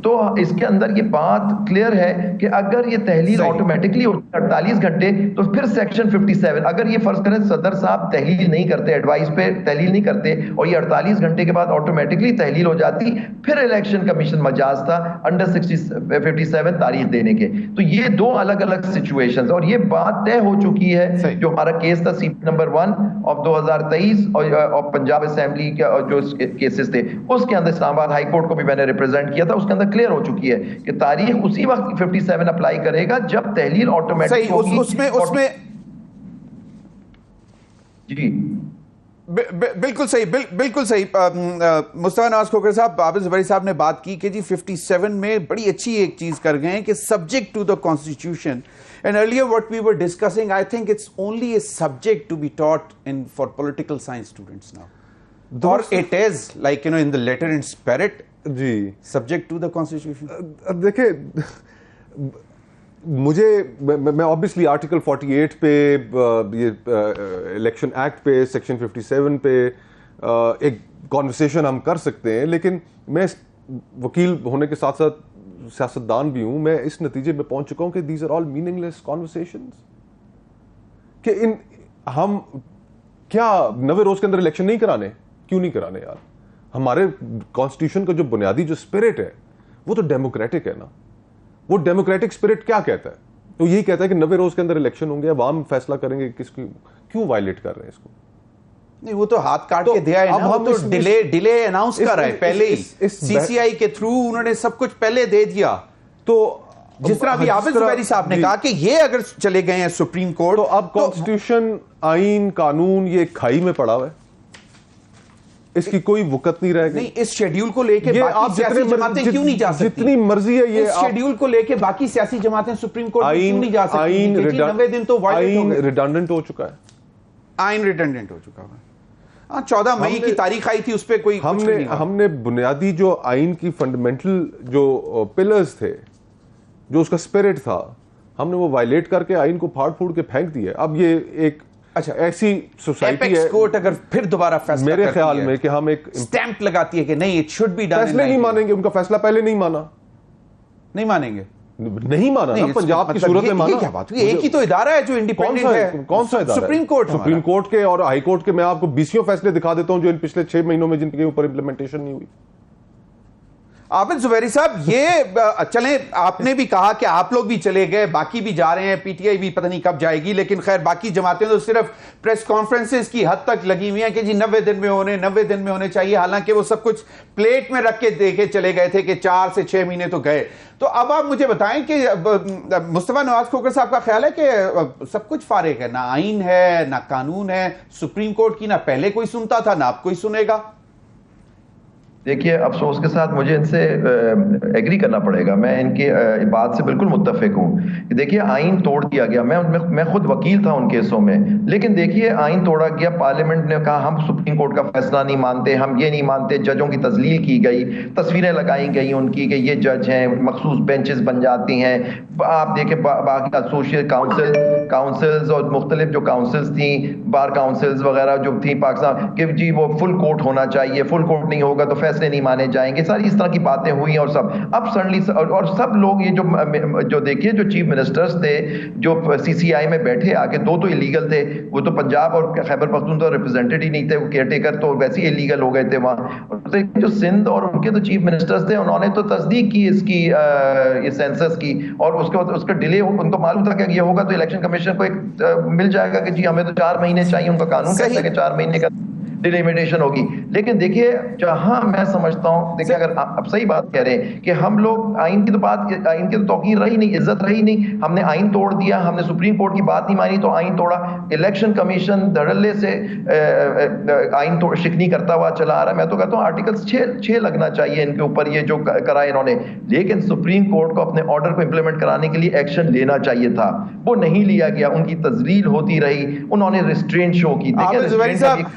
تو اس کے اندر یہ بات کلیئر ہے کہ اگر یہ تحلیل آٹومیٹکلی ہوتی ہے 48 گھنٹے، تو پھر سیکشن 57 اگر یہ فرض کریں صدر صاحب تحلیل نہیں کرتے، ایڈوائز پہ تحلیل نہیں کرتے، اور یہ 48 گھنٹے کے بعد آٹومیٹکلی تحلیل ہو جاتی، پھر الیکشن کمیشن مجاز تھا انڈر 57 تاریخ دینے کے. تو یہ 2 الگ الگ سچویشنز، اور یہ بات طے ہو چکی ہے. جو ہمارا کیس تھا سی نمبر 1 آف 2023 اور پنجاب اسمبلی کے جو کیسز تھے، اس کے اندر اسلام آباد ہائی کورٹ کو بھی میں نے ریپرزینٹ کیا تھا. اس کے اندر کلیئر ہو چکی ہے کہ تاریخ اسی وقت 57 اپلائی کرے گا جب تحلیل آٹومیٹک ہوگی. اس میں جی بالکل صحیح، بالکل صحیح. مصطفیٰ نواز کھوکھر صاحب، عابد زبیری صاحب نے بات کی کہ جی 57 میں بڑی اچھی ایک چیز کر گئے ہیں کہ subject to the constitution. And earlier what we were discussing, I think it's only a subject to be taught for political science students now. Or it is like, in the letter and spirit, جی subject to the constitution. دیکھیں مجھے میں obviously article 48 پہ، یہ election act پہ، section 57 پہ ایک conversation ہم کر سکتے ہیں، لیکن میں وکیل ہونے کے ساتھ ساتھ سیاستدان بھی ہوں. میں اس نتیجے میں پہنچ چکا ہوں کہ these are all meaningless conversations. کہ ہم کیا 90 روز کے اندر الیکشن نہیں کرانے؟ کیوں نہیں کرانے یار؟ ہمارے کانسٹیٹیوشن کا جو بنیادی جو اسپرٹ ہے وہ تو ڈیموکریٹک ہے نا. وہ ڈیموکریٹک اسپرٹ کیا کہتا ہے؟ تو یہی کہتا ہے کہ 90 روز کے اندر الیکشن ہوں گے, عوام فیصلہ کریں گے کس کی, کیوں وائلیٹ کر رہے ہیں اس کو؟ نہیں وہ تو ہاتھ کاٹ کے دیا ہے نا, وہ تو ڈیلے اناؤنس کر رہا ہے پہلے ہی, سی سی آئی کے تھرو انہوں نے سب کچھ پہلے دے دیا. تو جس طرح ابھی عابد زبیری صاحب نے کہا کہ یہ اگر چلے گئے ہیں سپریم کورٹ, تو اب کانسٹیٹیوشن, آئین, قانون یہ کھائی میں پڑا ہوا ہے, اس کی کوئی وقت نہیں رہ گئی. نہیں اس شیڈیول کو لے کے باقی سیاسی جماعتیں کیوں نہیں جا سکتی؟ جتنی مرضی ہے یہ اس شیڈیول کو لے کے باقی سیاسی جماعتیں سپریم کورٹ میں کیوں نہیں جا سکتی؟ 90 دن تو آئین ریڈنڈنٹ ہو چکا ہے. آئین ریڈنڈنٹ ہو چکا ہے. 14 مئی کی تاریخ آئی تھی, اس پہ کوئی ہم نے بنیادی جو آئین کی فنڈامنٹل جو پلرز تھے, جو اس کا اسپرٹ تھا, ہم نے وہ وائلیٹ کر کے آئین کو پھاڑ پھوڑ کے پھینک دیا. اب یہ ایک ایسی سوسائٹی ہے, کورٹ اگر پھر دوبارہ فیصلہ میرے خیال میں کہ ہم ایک اسٹیمپ لگاتی ہے کہ نہیں اٹ شوڈ بی ڈن, فیصلے نہیں مانیں گے, ان کا فیصلہ پہلے نہیں مانا, نہیں مانیں گے, نہیں مانا نا پنجاب کی صورت میں مانا. کیا بات, ایک ہی تو ادارہ ہے جو انڈیپینڈنٹ ہے, کون سا ادارہ؟ Supreme court. سپریم کورٹ کے اور ہائی کورٹ کے میں آپ کو 20 فیصلے دکھا دیتا ہوں جو ان پچھلے 6 مہینوں میں جن کے اوپر امپلیمنٹیشن نہیں ہوئی. عابد زبیری صاحب یہ چلیں, آپ نے بھی کہا کہ آپ لوگ بھی چلے گئے, باقی بھی جا رہے ہیں, پی ٹی آئی بھی پتہ نہیں کب جائے گی, لیکن خیر باقی جماعتیں تو صرف پریس کانفرنسز کی حد تک لگی ہوئی ہیں کہ جی 90 دن میں ہونے چاہیے, حالانکہ وہ سب کچھ پلیٹ میں رکھ کے دیکھے چلے گئے تھے کہ 4 سے 6 مہینے تو گئے. تو اب آپ مجھے بتائیں کہ مصطفیٰ نواز کھوکھر صاحب کا خیال ہے کہ سب کچھ فارغ ہے, نہ آئین ہے نہ قانون ہے, سپریم کورٹ کی نہ پہلے کوئی سنتا تھا نہ اب کوئی سنے گا. دیکھیے افسوس کے ساتھ مجھے ان سے ایگری کرنا پڑے گا, میں ان کی بات سے بالکل متفق ہوں. دیکھیے آئین توڑ دیا گیا, میں خود وکیل تھا ان کیسوں میں, لیکن دیکھیے آئین توڑا گیا, پارلیمنٹ نے کہا ہم سپریم کورٹ کا فیصلہ نہیں مانتے, ہم یہ نہیں مانتے, ججوں کی تذلیل کی گئی, تصویریں لگائی گئی ان کی کہ یہ جج ہیں, مخصوص بینچز بن جاتی ہیں. آپ دیکھیں باقی ایسوسیٹ کاؤنسلز اور مختلف جو کاؤنسلز تھیں, بار کاؤنسلز وغیرہ جو تھیں پاکستان کہ جی وہ فل کورٹ ہونا چاہیے, فل کورٹ نہیں ہوگا تو فیصلے نہیں مانے جائیں گے, ساری اس طرح کی باتیں ہوئی. اور سب اب سڈنلی اور سب لوگ یہ جو دیکھیے جو چیف منسٹرز تھے جو سی سی آئی میں بیٹھے آگے, 2 تو ایلیگل تھے, وہ تو پنجاب اور خیبر پختونخوا ریپرزینٹیڈ ہی نہیں تھے, وہ کیئر ٹیکر تو ویسے ہی ایلیگل ہو گئے تھے وہاں. جو سندھ اور ان کے تو چیف منسٹرز تھے, انہوں نے تو تصدیق کی اس کی سینسس کی, اور اس کا ڈیلے ان کو معلوم تھا کہ یہ ہوگا تو الیکشن کمیشن کو ایک مل جائے گا کہ جی ہمیں تو 4 مہینے چاہیے, ان کا قانون کہتا ہے کہ 4 مہینے کا ڈیلیمیٹیشن ہوگی. لیکن دیکھیے جہاں میں سمجھتا ہوں, دیکھیے اگر آپ صحیح بات کہہ رہے ہیں کہ ہم لوگ آئین کی تو توقیر رہی نہیں, عزت رہی نہیں, ہم نے آئین توڑ دیا, ہم نے سپریم کورٹ کی بات نہیں مانی تو آئین توڑا. الیکشن کمیشن دھڑلے سے آئین شکنی کرتا ہوا چلا آ رہا ہے. میں تو کہتا ہوں آرٹیکل 6 لگنا چاہیے ان کے اوپر, یہ جو کرا انہوں نے, لیکن سپریم کورٹ کو اپنے آرڈر کو امپلیمنٹ کرانے کے لیے ایکشن لینا چاہیے تھا, وہ نہیں لیا گیا, ان کی تذلیل ہوتی رہی, انہوں نے ریسٹرینٹ شو کی.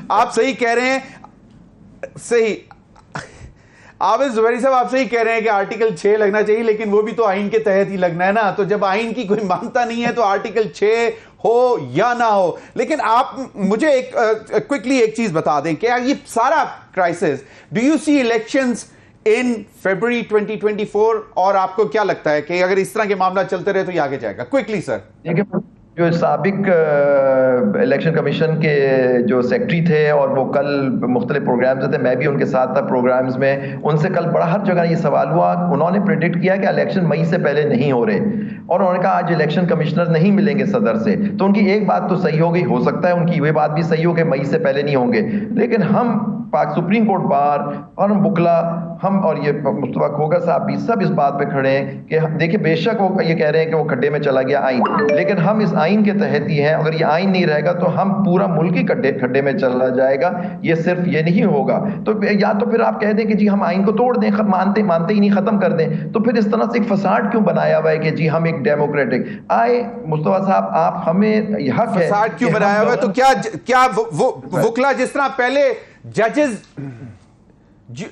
آپ صحیح کہہ رہے ہیں, صحیح عابد زبیری صاحب آپ صحیح کہہ رہے ہیں کہ آرٹیکل 6 لگنا چاہیے, لیکن وہ بھی تو آئین کے تحت ہی لگنا ہے نا. تو جب آئین کی کوئی مانتا نہیں ہے تو آرٹیکل 6 ہو یا نہ ہو. لیکن آپ مجھے کوئکلی ایک چیز بتا دیں کہ یہ سارا crisis, do you see elections in February 2024, اور آپ کو کیا لگتا ہے کہ اگر اس طرح کے معاملہ چلتے رہے تو یہ آگے جائے گا؟ کوئکلی سر. جو سابق الیکشن کمیشن کے جو سیکٹری تھے اور وہ کل مختلف پروگرامز تھے, میں بھی ان کے ساتھ تھا پروگرامز میں, ان سے کل بڑا ہر جگہ یہ سوال ہوا, انہوں نے پریڈکٹ کیا کہ الیکشن مئی سے پہلے نہیں ہو رہے, اور انہوں نے کہا آج الیکشن کمشنر نہیں ملیں گے صدر سے. تو ان کی ایک بات تو صحیح ہو گئی, ہو سکتا ہے ان کی یہ بات بھی صحیح ہو کہ مئی سے پہلے نہیں ہوں گے, لیکن ہم سپریم کورٹ بار اور ہم بکلا, ہم اور یہ مصطفیٰ کھوکھر صاحب بھی سب اس بات پہ کھڑے ہیں کہ دیکھیں بے شک وہ یہ کہہ رہے ہیں کہ وہ کھڈے میں چلا گیا آئین, لیکن ہم اس آئین کے تحت ہی ہیں. اگر یہ آئین نہیں رہے گا تو ہم پورا ملک ہی کھڈے میں چلا جائے گا, یہ صرف یہ نہیں ہوگا. تو یا تو پھر آپ کہہ دیں کہ جی ہم آئین کو توڑ دیں, مانتے ہی نہیں, ختم کر دیں, تو پھر اس طرح سے ایک فساد کیوں بنایا ہوا ہے کہ جی ہم ایک ڈیموکریٹک مصطفیٰ صاحب آپ ہمیں حق ہے فساد کیوں بنایا ہوا ہے؟ تو کیا وکلا جس طرح پہلے ججز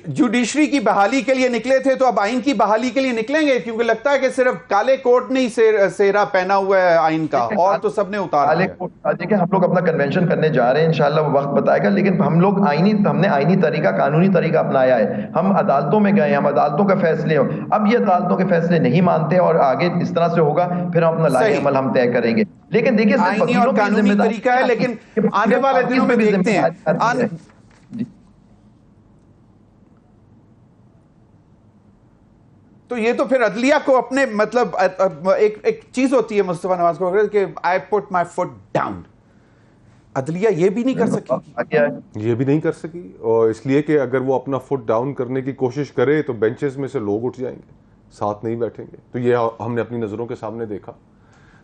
جوڈیشری کی بحالی کے لیے نکلے تھے تو اب آئین کی بحالی کے لیے نکلیں گے؟ کیونکہ لگتا ہے کہ صرف کالے کوٹ نے ہی سیرا پہنا ہوا ہے آئین کا, اور تو سب نے اتارا ہے. دیکھیں ہم لوگ اپنا کنونشن کرنے جا رہے ہیں, انشاءاللہ وہ وقت بتائے گا, لیکن ہم نے آئینی طریقہ, قانونی طریقہ اپنایا ہے. ہم عدالتوں میں گئے, ہم عدالتوں کے فیصلے ہو, اب یہ عدالتوں کے فیصلے نہیں مانتے اور آگے اس طرح سے ہوگا, پھر ہم اپنا لائی عمل ہم طے کریں گے. لیکن دیکھیے آئینی اور قانونی طریقہ ہے, لیکن آنے والے دنوں میں دیکھتے ہیں. تو یہ تو پھر عدلیہ کو اپنے مطلب ایک چیز ہوتی ہے مصطفیٰ نواز کو کہ آئی پٹ مائی فٹ ڈاؤن، عدلیہ یہ بھی نہیں کر سکی، یہ بھی نہیں کر سکی، اور اس لیے کہ اگر وہ اپنا فٹ ڈاؤن کرنے کی کوشش کرے تو بینچز میں سے لوگ اٹھ جائیں گے، ساتھ نہیں بیٹھیں گے. تو یہ ہم نے اپنی نظروں کے سامنے دیکھا.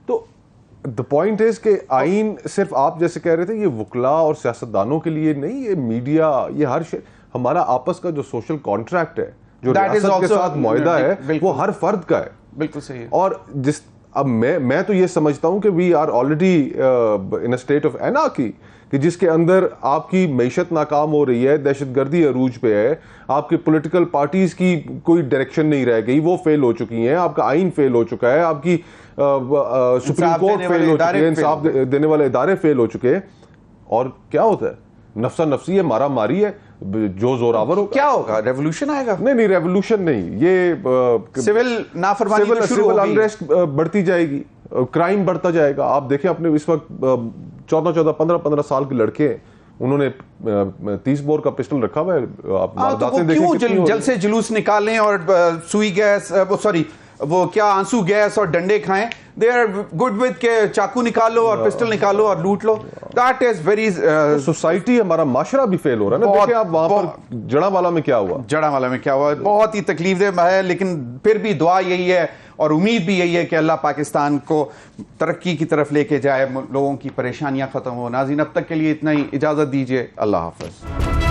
تو دا پوائنٹ از کہ آئین صرف آپ جیسے کہہ رہے تھے یہ وکلاء اور سیاستدانوں کے لیے نہیں، یہ میڈیا، یہ ہر ہمارا آپس کا جو سوشل کانٹریکٹ ہے، جو ریاست کے ساتھ معاہدہ ہے، وہ ہر فرد کا ہے. بالکل صحیح. اور اب میں تو یہ سمجھتا ہوں کہ we are already in a state of anarchy, کہ جس کے اندر آپ کی معیشت ناکام ہو رہی ہے، دہشت گردی عروج پہ ہے، آپ کی پولیٹیکل پارٹیز کی کوئی ڈائریکشن نہیں رہ گئی، وہ فیل ہو چکی ہیں، آپ کا آئین فیل ہو چکا ہے، آپ کی سپریم کورٹ فیل ہو چکی ہے، انصاف دینے والے ادارے فیل ہو چکے ہیں. اور کیا ہوتا ہے؟ نفسا نفسی ہے، مارا ماری ہے، جو زوراور ہو. کیا ہوگا؟ ریولوشن آئے گا؟ نہیں ریولوشن نہیں، یہ سول نافرمانی سول انریسٹ بڑھتی جائے گی، کرائم بڑھتا جائے گا. آپ دیکھیں اپنے اس وقت 14 15 سال کے لڑکے ہیں، انہوں نے 30 بور کا پسٹل رکھا ہوا ہے. آپ وارداتیں دیکھیں، جل سے جلوس نکالیں اور سوئی گیس، وہ کیا آنسو گیس اور ڈنڈے کھائیں. دے آر گڈ ود کہ چاقو نکالو اور پسٹل نکالو اور لوٹ لو. دیٹ از ویری سوسائٹی، ہمارا معاشرہ بھی فیل ہو رہا ہے نا. دیکھیں آپ وہاں پر جڑاوالا میں کیا ہوا، بہت ہی تکلیف دہ ہے. لیکن پھر بھی دعا یہی ہے اور امید بھی یہی ہے کہ اللہ پاکستان کو ترقی کی طرف لے کے جائے، لوگوں کی پریشانیاں ختم ہو. ناظرین اب تک کے لیے اتنا ہی، اجازت دیجیے، اللہ حافظ.